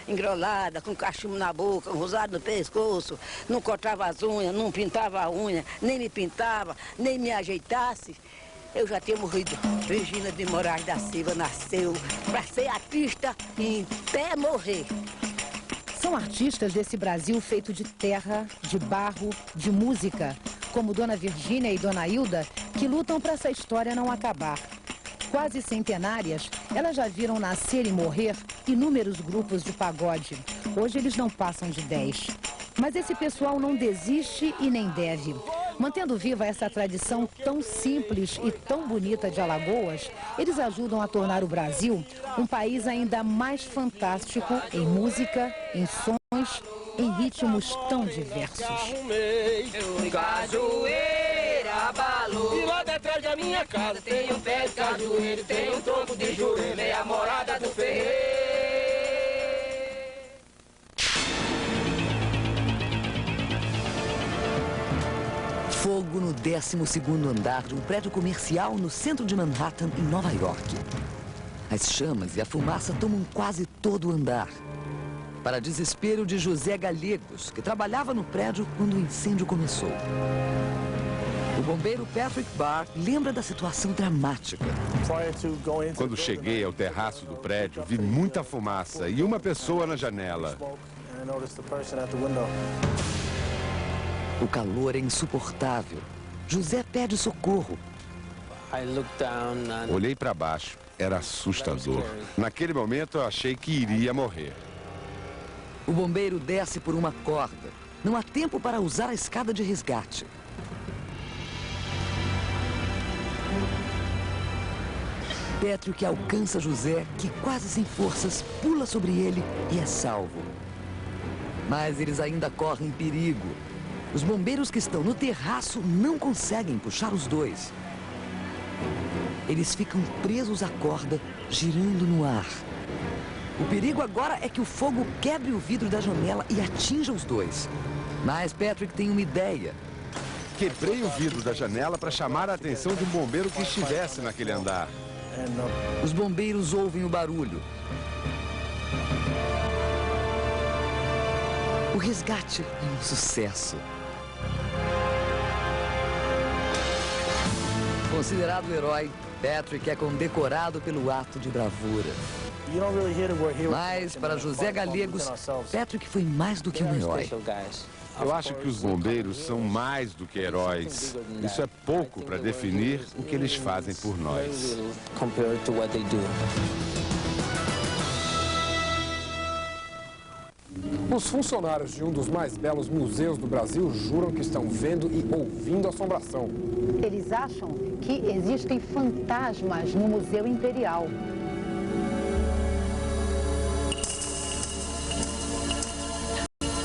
engrolada, com cachimbo na boca, um rosário no pescoço, não cortava as unhas, não pintava a unha, nem me pintava, nem me ajeitasse, eu já tinha morrido. Regina de Moraes da Silva nasceu para ser artista e até morrer. São artistas desse Brasil feito de terra, de barro, de música, como Dona Virgínia e Dona Hilda, que lutam para essa história não acabar. Quase centenárias, elas já viram nascer e morrer inúmeros grupos de pagode. Hoje eles não passam de 10. Mas esse pessoal não desiste e nem deve. Mantendo viva essa tradição tão simples e tão bonita de Alagoas, eles ajudam a tornar o Brasil um país ainda mais fantástico em música, em sons, em ritmos tão diversos. Cajueira, balou. E lá detrás da minha casa tem um pé de cajueiro, tem um tronco de jurema, é a morada do ferreiro. Fogo no 12º andar de um prédio comercial no centro de Manhattan, em Nova York. As chamas e a fumaça tomam quase todo o andar. Para desespero de José Gallegos, que trabalhava no prédio quando o incêndio começou. O bombeiro Patrick Barr lembra da situação dramática. Quando cheguei ao terraço do prédio, vi muita fumaça e uma pessoa na janela. O calor é insuportável. José pede socorro. Olhei para baixo. Era assustador. Naquele momento, eu achei que iria morrer. O bombeiro desce por uma corda. Não há tempo para usar a escada de resgate. Patrick alcança José, que quase sem forças pula sobre ele e é salvo. Mas eles ainda correm perigo. Os bombeiros que estão no terraço não conseguem puxar os dois. Eles ficam presos à corda, girando no ar. O perigo agora é que o fogo quebre o vidro da janela e atinja os dois. Mas Patrick tem uma ideia. Quebrei o vidro da janela para chamar a atenção de um bombeiro que estivesse naquele andar. Os bombeiros ouvem o barulho. O resgate é um sucesso. Considerado herói, Patrick é condecorado pelo ato de bravura. Mas, para José Gallegos, Patrick foi mais do que um herói. Eu acho que os bombeiros são mais do que heróis. Isso é pouco para definir o que eles fazem por nós. Os funcionários de um dos mais belos museus do Brasil juram que estão vendo e ouvindo assombração. Eles acham que existem fantasmas no Museu Imperial.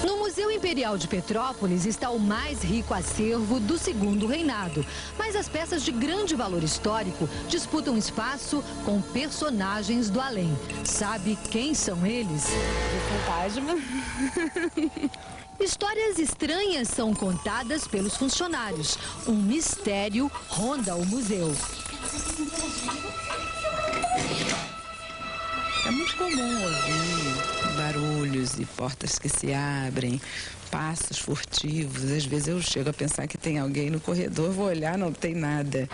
No Museu Imperial Imperial de Petrópolis está o mais rico acervo do segundo reinado. Mas as peças de grande valor histórico disputam espaço com personagens do além. Sabe quem são eles? O fantasma. Histórias estranhas são contadas pelos funcionários. Um mistério ronda o museu. É muito comum ouvir barulhos e portas que se abrem, passos furtivos. Às vezes eu chego a pensar que tem alguém no corredor, vou olhar, não tem nada.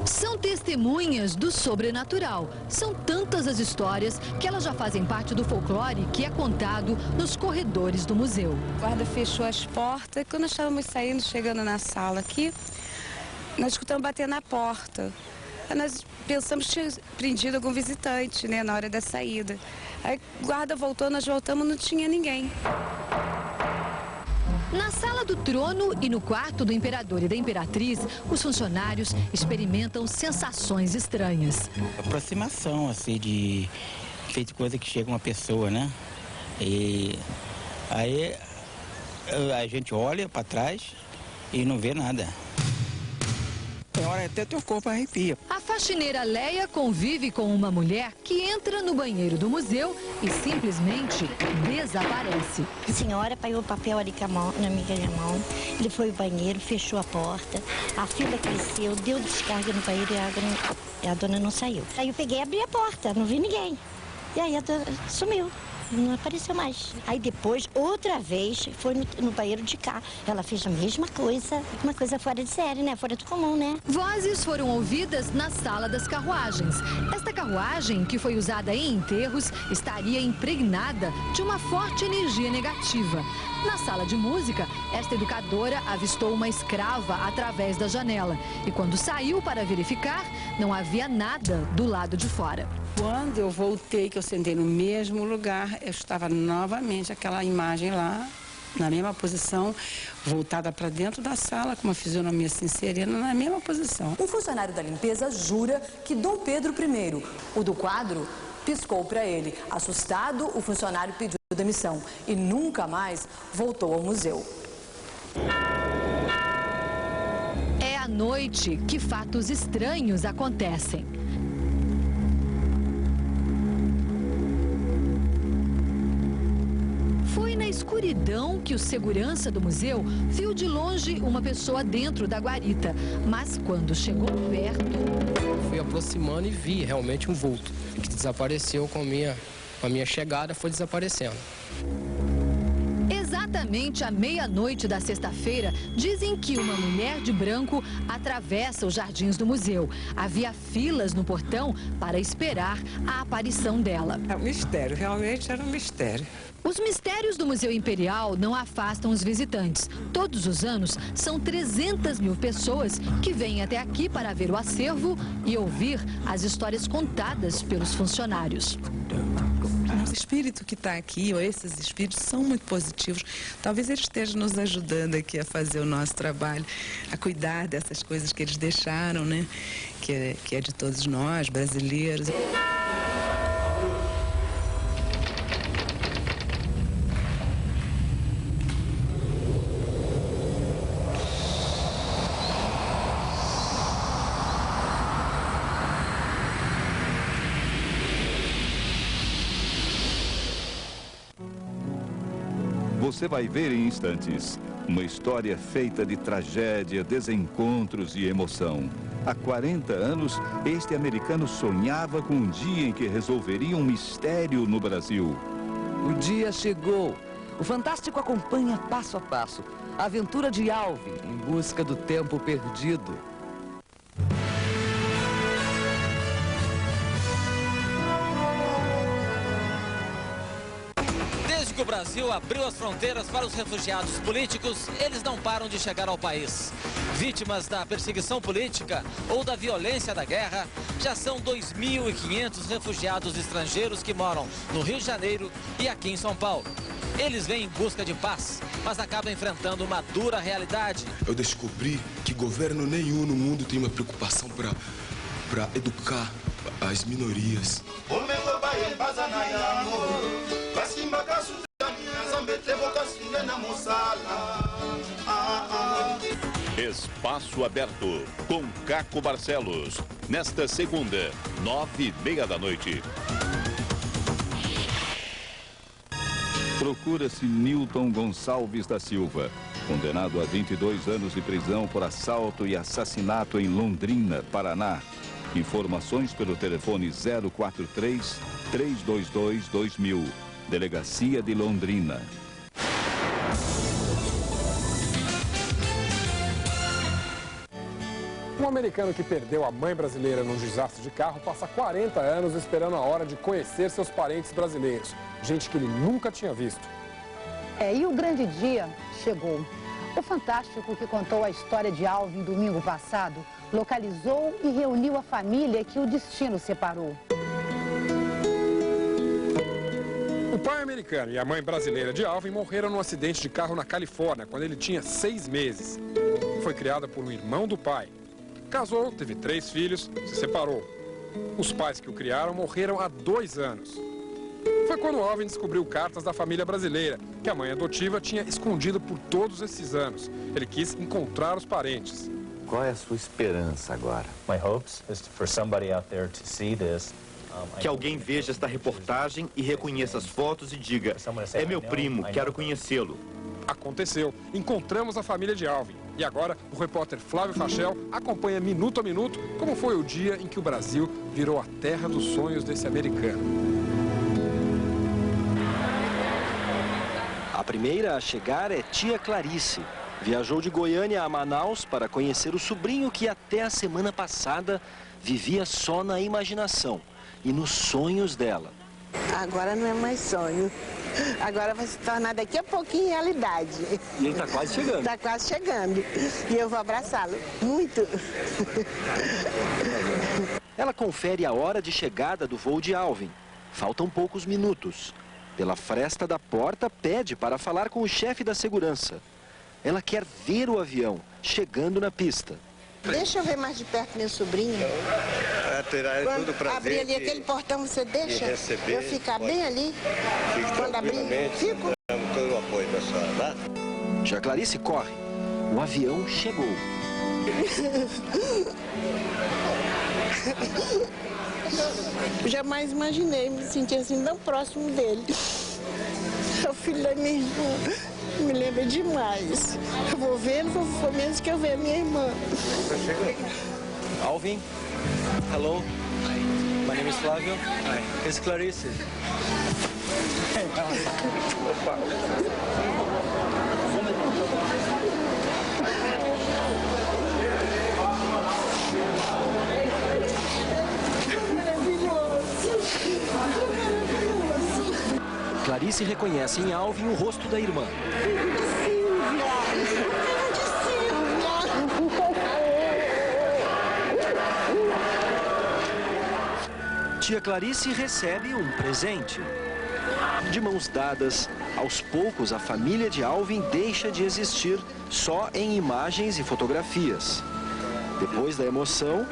São testemunhas do sobrenatural. São tantas as histórias que elas já fazem parte do folclore que é contado nos corredores do museu. O guarda fechou as portas e quando nós estávamos saindo, chegando na sala aqui, nós escutamos bater na porta. Aí nós pensamos que tinha prendido algum visitante, né, na hora da saída. Aí o guarda voltou, nós voltamos, não tinha ninguém. Na sala do trono e no quarto do imperador e da imperatriz, os funcionários experimentam sensações estranhas. Aproximação, assim, de coisa que chega uma pessoa, né? E aí a gente olha para trás e não vê nada. Tem hora até teu corpo arrepia. A faxineira Leia convive com uma mulher que entra no banheiro do museu e simplesmente desaparece. A senhora pegou o papel ali com a mão, na minha mão, ele foi ao banheiro, fechou a porta, a fila cresceu, deu descarga no banheiro e a dona não saiu. Aí eu peguei e abri a porta, não vi ninguém. E aí a dona sumiu. Não apareceu mais. Aí depois, outra vez, foi no banheiro de cá. Ela fez a mesma coisa, uma coisa fora de série, né? Fora do comum, né? Vozes foram ouvidas na sala das carruagens. Esta carruagem, que foi usada em enterros, estaria impregnada de uma forte energia negativa. Na sala de música, esta educadora avistou uma escrava através da janela. E quando saiu para verificar, não havia nada do lado de fora. Quando eu voltei, que eu sentei no mesmo lugar, eu estava novamente aquela imagem lá, na mesma posição, voltada para dentro da sala, com uma fisionomia assim serena, na mesma posição. Um funcionário da limpeza jura que Dom Pedro I, o do quadro, piscou para ele. Assustado, o funcionário pediu demissão e nunca mais voltou ao museu. É à noite que fatos estranhos acontecem. Foi na escuridão que o segurança do museu viu de longe uma pessoa dentro da guarita. Mas quando chegou perto... Fui aproximando e vi realmente um vulto que desapareceu com a minha chegada, foi desaparecendo. Exatamente à meia-noite da sexta-feira, dizem que uma mulher de branco atravessa os jardins do museu. Havia filas no portão para esperar a aparição dela. É um mistério, realmente era um mistério. Os mistérios do Museu Imperial não afastam os visitantes. Todos os anos, são 300 mil pessoas que vêm até aqui para ver o acervo e ouvir as histórias contadas pelos funcionários. O espírito que está aqui, ou esses espíritos, são muito positivos. Talvez eles estejam nos ajudando aqui a fazer o nosso trabalho, a cuidar dessas coisas que eles deixaram, né? Que é de todos nós, brasileiros. Você vai ver em instantes uma história feita de tragédia, desencontros e emoção. Há 40 anos, este americano sonhava com um dia em que resolveria um mistério no Brasil. O dia chegou. O Fantástico acompanha passo a passo a aventura de Alvin em busca do tempo perdido. Desde que o Brasil abriu as fronteiras para os refugiados políticos, eles não param de chegar ao país. Vítimas da perseguição política ou da violência da guerra, já são 2.500 refugiados estrangeiros que moram no Rio de Janeiro e aqui em São Paulo. Eles vêm em busca de paz, mas acabam enfrentando uma dura realidade. Eu descobri que governo nenhum no mundo tem uma preocupação para educar as minorias. Espaço Aberto, com Caco Barcelos, nesta segunda, 9h30 da noite. Procura-se Nilton Gonçalves da Silva, condenado a 22 anos de prisão por assalto e assassinato em Londrina, Paraná. Informações pelo telefone 043-322-2000, Delegacia de Londrina. Um americano que perdeu a mãe brasileira num desastre de carro passa 40 anos esperando a hora de conhecer seus parentes brasileiros. Gente que ele nunca tinha visto. E o grande dia chegou. O Fantástico, que contou a história de Alvin domingo passado, localizou e reuniu a família que o destino separou. O pai americano e a mãe brasileira de Alvin morreram num acidente de carro na Califórnia, quando ele tinha 6 meses. Foi criada por um irmão do pai. Casou, teve 3 filhos, se separou. Os pais que o criaram morreram há 2 anos. Foi quando Alvin descobriu cartas da família brasileira, que a mãe adotiva tinha escondido por todos esses anos. Ele quis encontrar os parentes. Qual é a sua esperança agora? Que alguém veja esta reportagem e reconheça as fotos e diga: é meu primo, quero conhecê-lo. Aconteceu. Encontramos a família de Alvin. E agora, o repórter Flávio Fachel acompanha minuto a minuto como foi o dia em que o Brasil virou a terra dos sonhos desse americano. A primeira a chegar é tia Clarice. Viajou de Goiânia a Manaus para conhecer o sobrinho que até a semana passada vivia só na imaginação e nos sonhos dela. Agora não é mais sonho. Agora vai se tornar daqui a pouquinho realidade. E ele está quase chegando. Está quase chegando. E eu vou abraçá-lo. Muito. Ela confere a hora de chegada do voo de Alvin. Faltam poucos minutos. Pela fresta da porta, pede para falar com o chefe da segurança. Ela quer ver o avião chegando na pista. Deixa eu ver mais de perto meu sobrinho. Terá todo prazer abrir ali aquele portão, você deixa receber, eu ficar bem ali? Quando abrir, fico. Todo o apoio da senhora, tá? Já Clarice corre. O avião chegou. Jamais imaginei me sentir assim tão próximo dele. É o filho da minha irmã. Me lembra demais. Eu vou ver, foi mesmo que eu ver a minha irmã. Alvin, hello. My name is Flávio. Hi. It's Clarice. Clarice reconhece em Alvin o rosto da irmã. Tia Clarice recebe um presente. De mãos dadas, aos poucos a família de Alvin deixa de existir só em imagens e fotografias. Depois da emoção,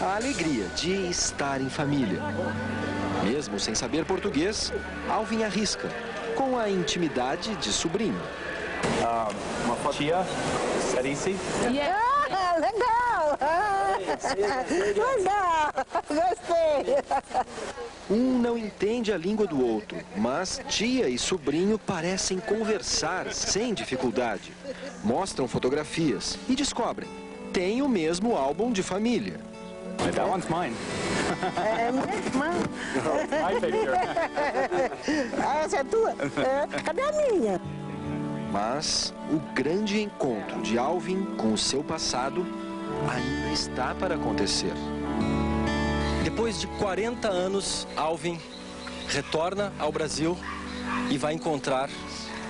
a alegria de estar em família. Mesmo sem saber português, Alvin arrisca, com a intimidade de sobrinho. Uma foto. Tia Clarice. Ah, legal! Legal! Gostei! Um não entende a língua do outro, mas tia e sobrinho parecem conversar sem dificuldade. Mostram fotografias e descobrem, tem o mesmo álbum de família. That one's mine. É minha irmã. My picture. Essa é tua? Cadê a minha? Mas o grande encontro de Alvin com o seu passado ainda está para acontecer. Depois de 40 anos, Alvin retorna ao Brasil e vai encontrar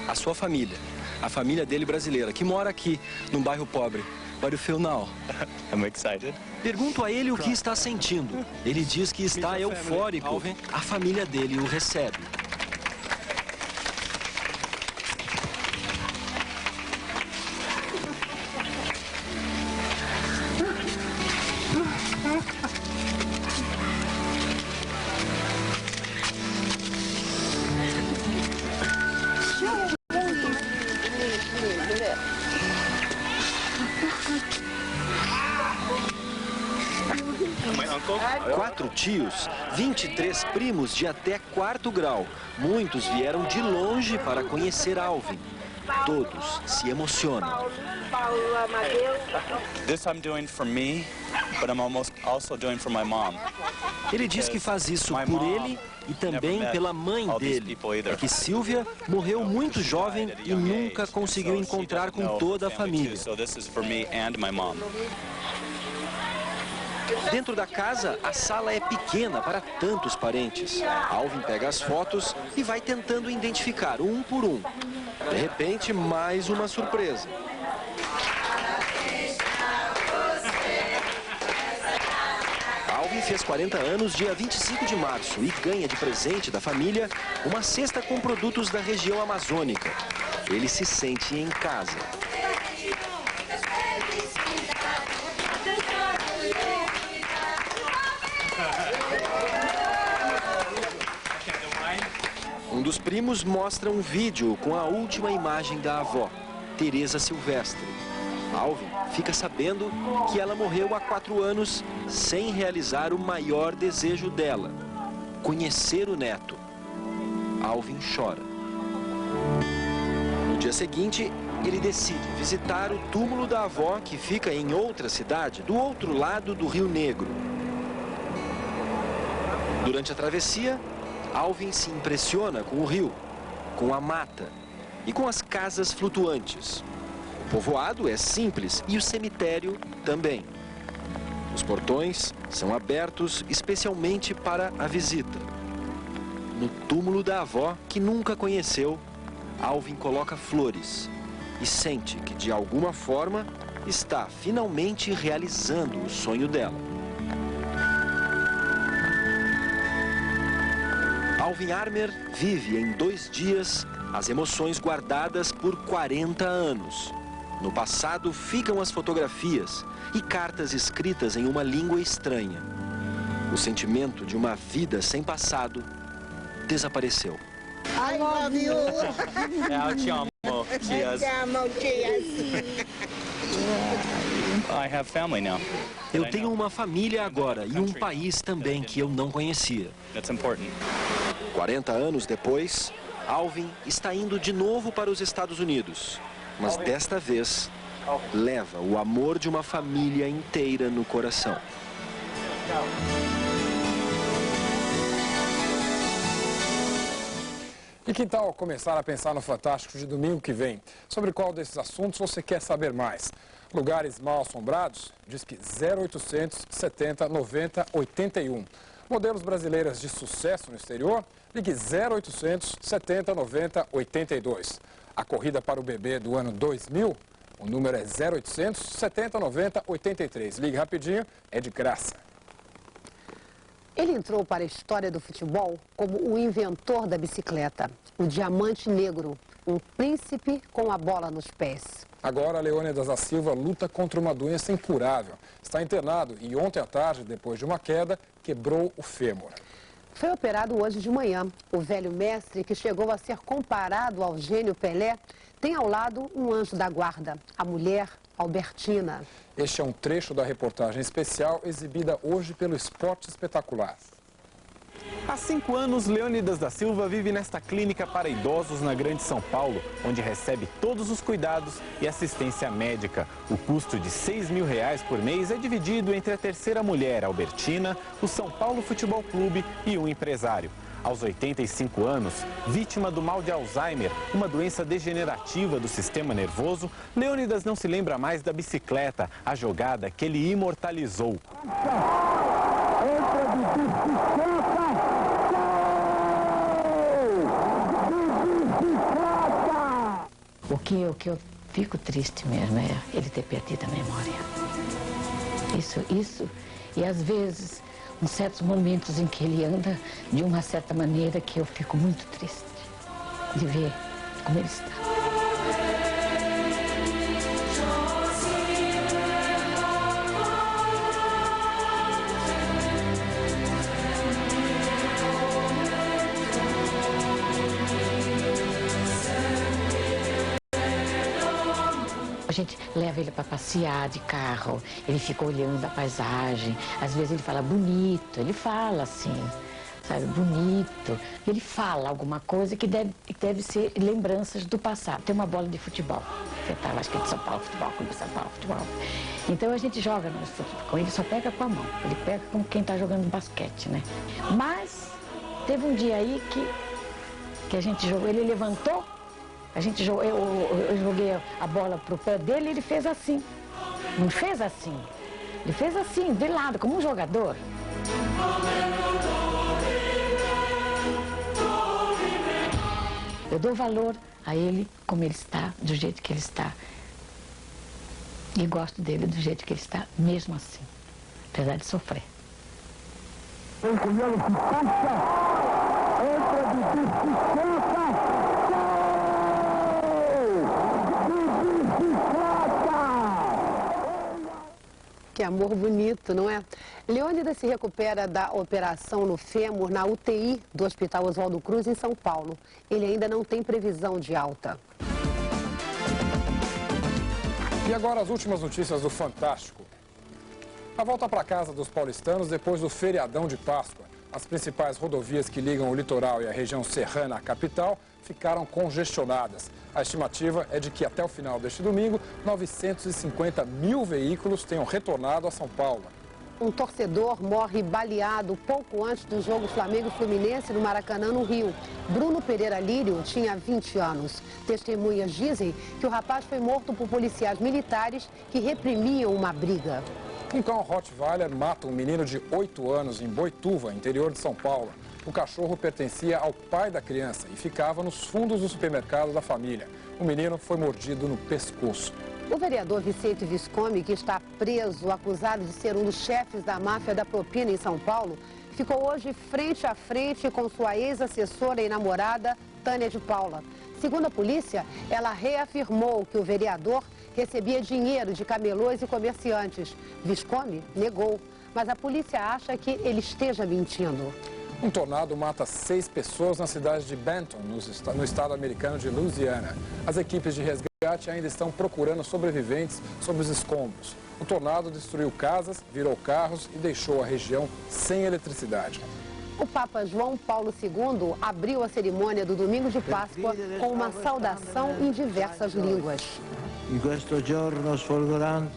a sua família, a família dele brasileira, que mora aqui, num bairro pobre. What do you feel now? I'm excited. Pergunto a ele o que está sentindo. Ele diz que está eufórico. A família dele o recebe. 4 tios, 23 primos de até 4º grau. Muitos vieram de longe para conhecer Alvin. Todos se emocionam. This I'm doing for me, but I'm also doing for my mom. Ele diz que faz isso por ele e também pela mãe dele. É que Silvia morreu muito jovem e nunca conseguiu encontrar com toda a família. Dentro da casa, a sala é pequena para tantos parentes. Alvin pega as fotos e vai tentando identificar um por um. De repente, mais uma surpresa. Alvin fez 40 anos dia 25 de março e ganha de presente da família uma cesta com produtos da região amazônica. Ele se sente em casa. Um dos primos mostra um vídeo com a última imagem da avó, Teresa Silvestre. Alvin fica sabendo que ela morreu há 4 anos sem realizar o maior desejo dela, conhecer o neto. Alvin chora. No dia seguinte, ele decide visitar o túmulo da avó, que fica em outra cidade, do outro lado do Rio Negro. Durante a travessia, Alvin se impressiona com o rio, com a mata e com as casas flutuantes. O povoado é simples e o cemitério também. Os portões são abertos especialmente para a visita. No túmulo da avó, que nunca conheceu, Alvin coloca flores e sente que, de alguma forma, está finalmente realizando o sonho dela. Alvin Armer vive em 2 dias as emoções guardadas por 40 anos. No passado ficam as fotografias e cartas escritas em uma língua estranha. O sentimento de uma vida sem passado desapareceu. I love you. Eu te amo, tias. Te amo, tias. I have family now. Eu tenho uma família agora e um país também que eu não conhecia. That's important. 40 anos depois, Alvin está indo de novo para os Estados Unidos. Mas desta vez, leva o amor de uma família inteira no coração. E que tal começar a pensar no Fantástico de domingo que vem? Sobre qual desses assuntos você quer saber mais? Lugares mal assombrados? Diz que 0800 70 90 81. Modelos brasileiras de sucesso no exterior? Ligue 0800 70 90 82. A corrida para o bebê do ano 2000? O número é 0800 70 90 83. Ligue rapidinho, é de graça. Ele entrou para a história do futebol como o inventor da bicicleta, o diamante negro, um príncipe com a bola nos pés. Agora, Leônidas da Silva luta contra uma doença incurável. Está internado e ontem à tarde, depois de uma queda, quebrou o fêmur. Foi operado hoje de manhã. O velho mestre, que chegou a ser comparado ao gênio Pelé, tem ao lado um anjo da guarda, a mulher Albertina. Este é um trecho da reportagem especial exibida hoje pelo Esporte Espetacular. Há 5 anos, Leônidas da Silva vive nesta clínica para idosos na Grande São Paulo, onde recebe todos os cuidados e assistência médica. O custo de R$6.000 por mês é dividido entre a terceira mulher, Albertina, o São Paulo Futebol Clube e um empresário. Aos 85 anos, vítima do mal de Alzheimer, uma doença degenerativa do sistema nervoso, Leônidas não se lembra mais da bicicleta, a jogada que ele imortalizou. O que eu fico triste mesmo é ele ter perdido a memória. Isso, e às vezes, em certos momentos em que ele anda de uma certa maneira que eu fico muito triste de ver como ele está. A gente leva ele para passear de carro, ele fica olhando a paisagem, às vezes ele fala bonito, ele fala assim, sabe, bonito. Ele fala alguma coisa que deve ser lembranças do passado. Tem uma bola de futebol, você tava, acho que é de São Paulo, futebol, Clube de São Paulo, futebol. Então a gente joga no futebol, ele só pega com a mão, ele pega como quem está jogando basquete, né? Mas teve um dia aí que a gente jogou, ele levantou, eu joguei a bola pro pé dele e ele fez assim. Não fez assim, ele fez assim, de lado, como um jogador. Eu dou valor a ele como ele está, do jeito que ele está. E gosto dele do jeito que ele está, mesmo assim, apesar de sofrer. Que amor bonito, não é? Leônidas se recupera da operação no fêmur na UTI do Hospital Oswaldo Cruz, em São Paulo. Ele ainda não tem previsão de alta. E agora as últimas notícias do Fantástico. A volta para casa dos paulistanos depois do feriadão de Páscoa. As principais rodovias que ligam o litoral e a região serrana à capital ficaram congestionadas. A estimativa é de que até o final deste domingo, 950 mil veículos tenham retornado a São Paulo. Um torcedor morre baleado pouco antes do jogo Flamengo-Fluminense no Maracanã, no Rio. Bruno Pereira Lírio tinha 20 anos. Testemunhas dizem que o rapaz foi morto por policiais militares que reprimiam uma briga. Um cão Rottweiler mata um menino de 8 anos em Boituva, interior de São Paulo. O cachorro pertencia ao pai da criança e ficava nos fundos do supermercado da família. O menino foi mordido no pescoço. O vereador Vicente Viscomi, que está preso, acusado de ser um dos chefes da máfia da propina em São Paulo, ficou hoje frente a frente com sua ex-assessora e namorada, Tânia de Paula. Segundo a polícia, ela reafirmou que o vereador recebia dinheiro de camelôs e comerciantes. Viscomi negou, mas a polícia acha que ele esteja mentindo. Um tornado mata 6 pessoas na cidade de Benton, no estado americano de Louisiana. As equipes de resgate ainda estão procurando sobreviventes sob os escombros. O tornado destruiu casas, virou carros e deixou a região sem eletricidade. O Papa João Paulo II abriu a cerimônia do Domingo de Páscoa com uma saudação em diversas línguas. In questo giorno sfolgoranno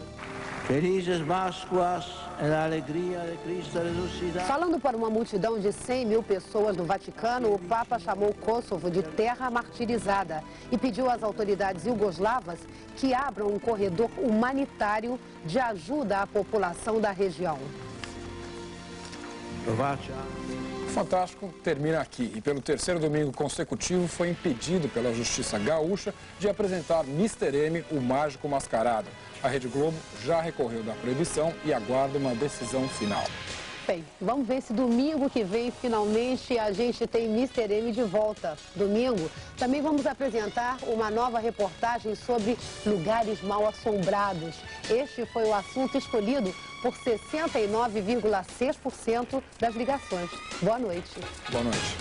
Felizes Páscoas e a alegria de Cristo ressuscitado. Falando para uma multidão de 100 mil pessoas no Vaticano, o Papa chamou Kosovo de terra martirizada e pediu às autoridades iugoslavas que abram um corredor humanitário de ajuda à população da região. O Fantástico termina aqui e pelo terceiro domingo consecutivo foi impedido pela Justiça Gaúcha de apresentar Mr. M, o mágico mascarado. A Rede Globo já recorreu da proibição e aguarda uma decisão final. Bem, vamos ver se domingo que vem, finalmente, a gente tem Mr. M de volta. Domingo, também vamos apresentar uma nova reportagem sobre lugares mal assombrados. Este foi o assunto escolhido por 69,6% das ligações. Boa noite. Boa noite.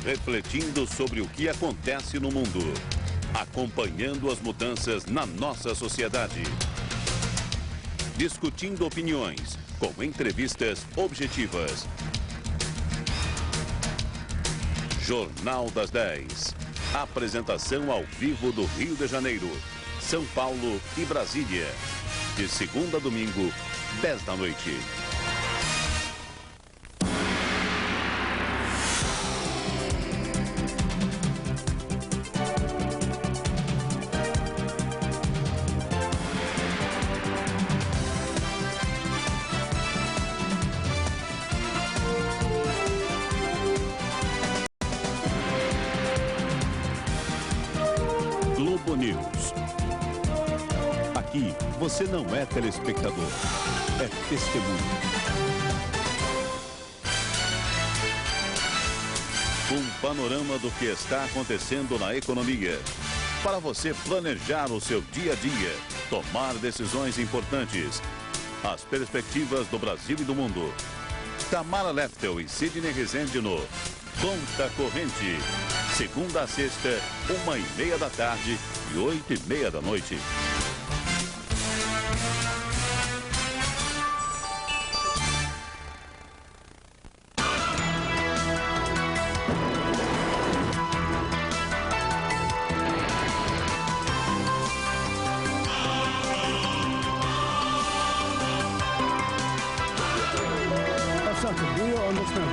Refletindo sobre o que acontece no mundo, acompanhando as mudanças na nossa sociedade, discutindo opiniões com entrevistas objetivas. Jornal das 10. Apresentação ao vivo do Rio de Janeiro, São Paulo e Brasília. De segunda a domingo, 10 da noite. Aqui, você não é telespectador, é testemunha. Um panorama do que está acontecendo na economia. Para você planejar o seu dia a dia, tomar decisões importantes. As perspectivas do Brasil e do mundo. Tamara Leftel e Sidney Rezende no Conta Corrente. Segunda a sexta, 1h30 da tarde e 8h30 da noite. Do you understand?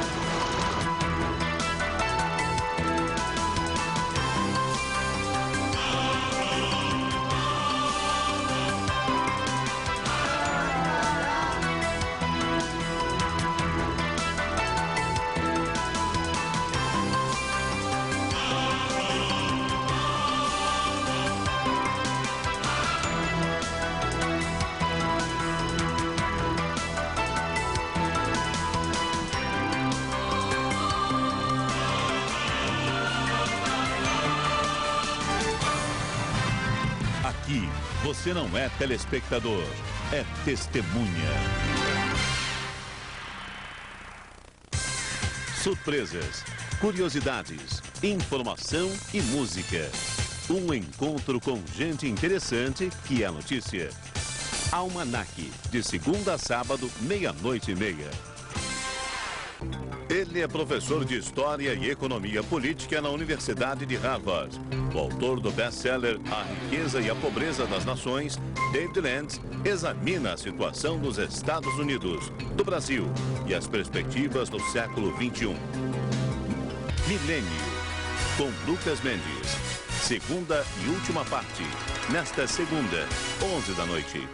Aqui, você não é telespectador, é testemunha. Surpresas, curiosidades, informação e música. Um encontro com gente interessante que é notícia. Almanac, de segunda a sábado, 00:30. Ele é professor de História e Economia Política na Universidade de Harvard. O autor do best-seller A Riqueza e a Pobreza das Nações, David Land, examina a situação dos Estados Unidos, do Brasil e as perspectivas do século XXI. Milênio, com Lucas Mendes. Segunda e última parte, nesta segunda, 11 da noite.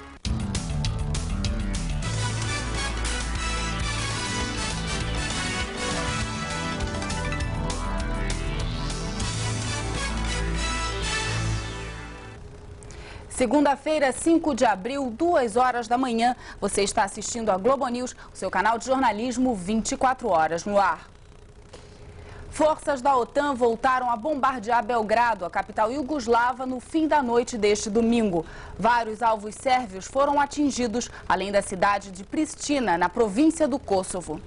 Segunda-feira, 5 de abril, 2h da manhã, você está assistindo a Globo News, o seu canal de jornalismo 24 horas no ar. Forças da OTAN voltaram a bombardear Belgrado, a capital iugoslava, no fim da noite deste domingo. Vários alvos sérvios foram atingidos, além da cidade de Pristina, na província do Kosovo.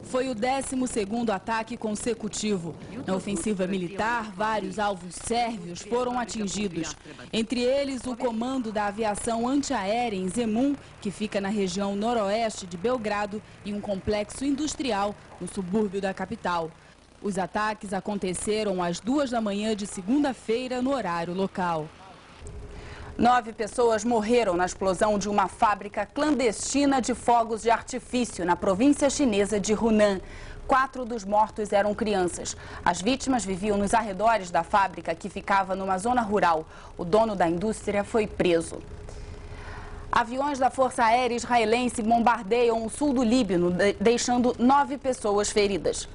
Foi o 12º ataque consecutivo. Na ofensiva militar, vários alvos sérvios foram atingidos. Entre eles, o comando da aviação antiaérea em Zemun, que fica na região noroeste de Belgrado, e um complexo industrial no subúrbio da capital. Os ataques aconteceram às 2 da manhã de segunda-feira, no horário local. 9 pessoas morreram na explosão de uma fábrica clandestina de fogos de artifício na província chinesa de Hunan. 4 dos mortos eram crianças. As vítimas viviam nos arredores da fábrica, que ficava numa zona rural. O dono da indústria foi preso. Aviões da Força Aérea Israelense bombardeiam o sul do Líbano, deixando 9 pessoas feridas.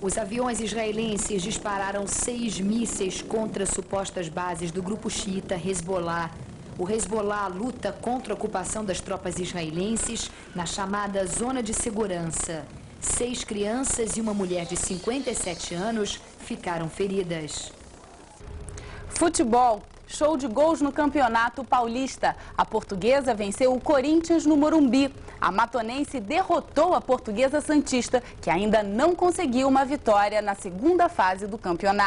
Os aviões israelenses dispararam 6 mísseis contra supostas bases do grupo xiita Hezbollah. O Hezbollah luta contra a ocupação das tropas israelenses na chamada Zona de Segurança. 6 crianças e uma mulher de 57 anos ficaram feridas. Futebol. Show de gols no Campeonato Paulista. A Portuguesa venceu o Corinthians no Morumbi. A Matonense derrotou a Portuguesa Santista, que ainda não conseguiu uma vitória na segunda fase do campeonato.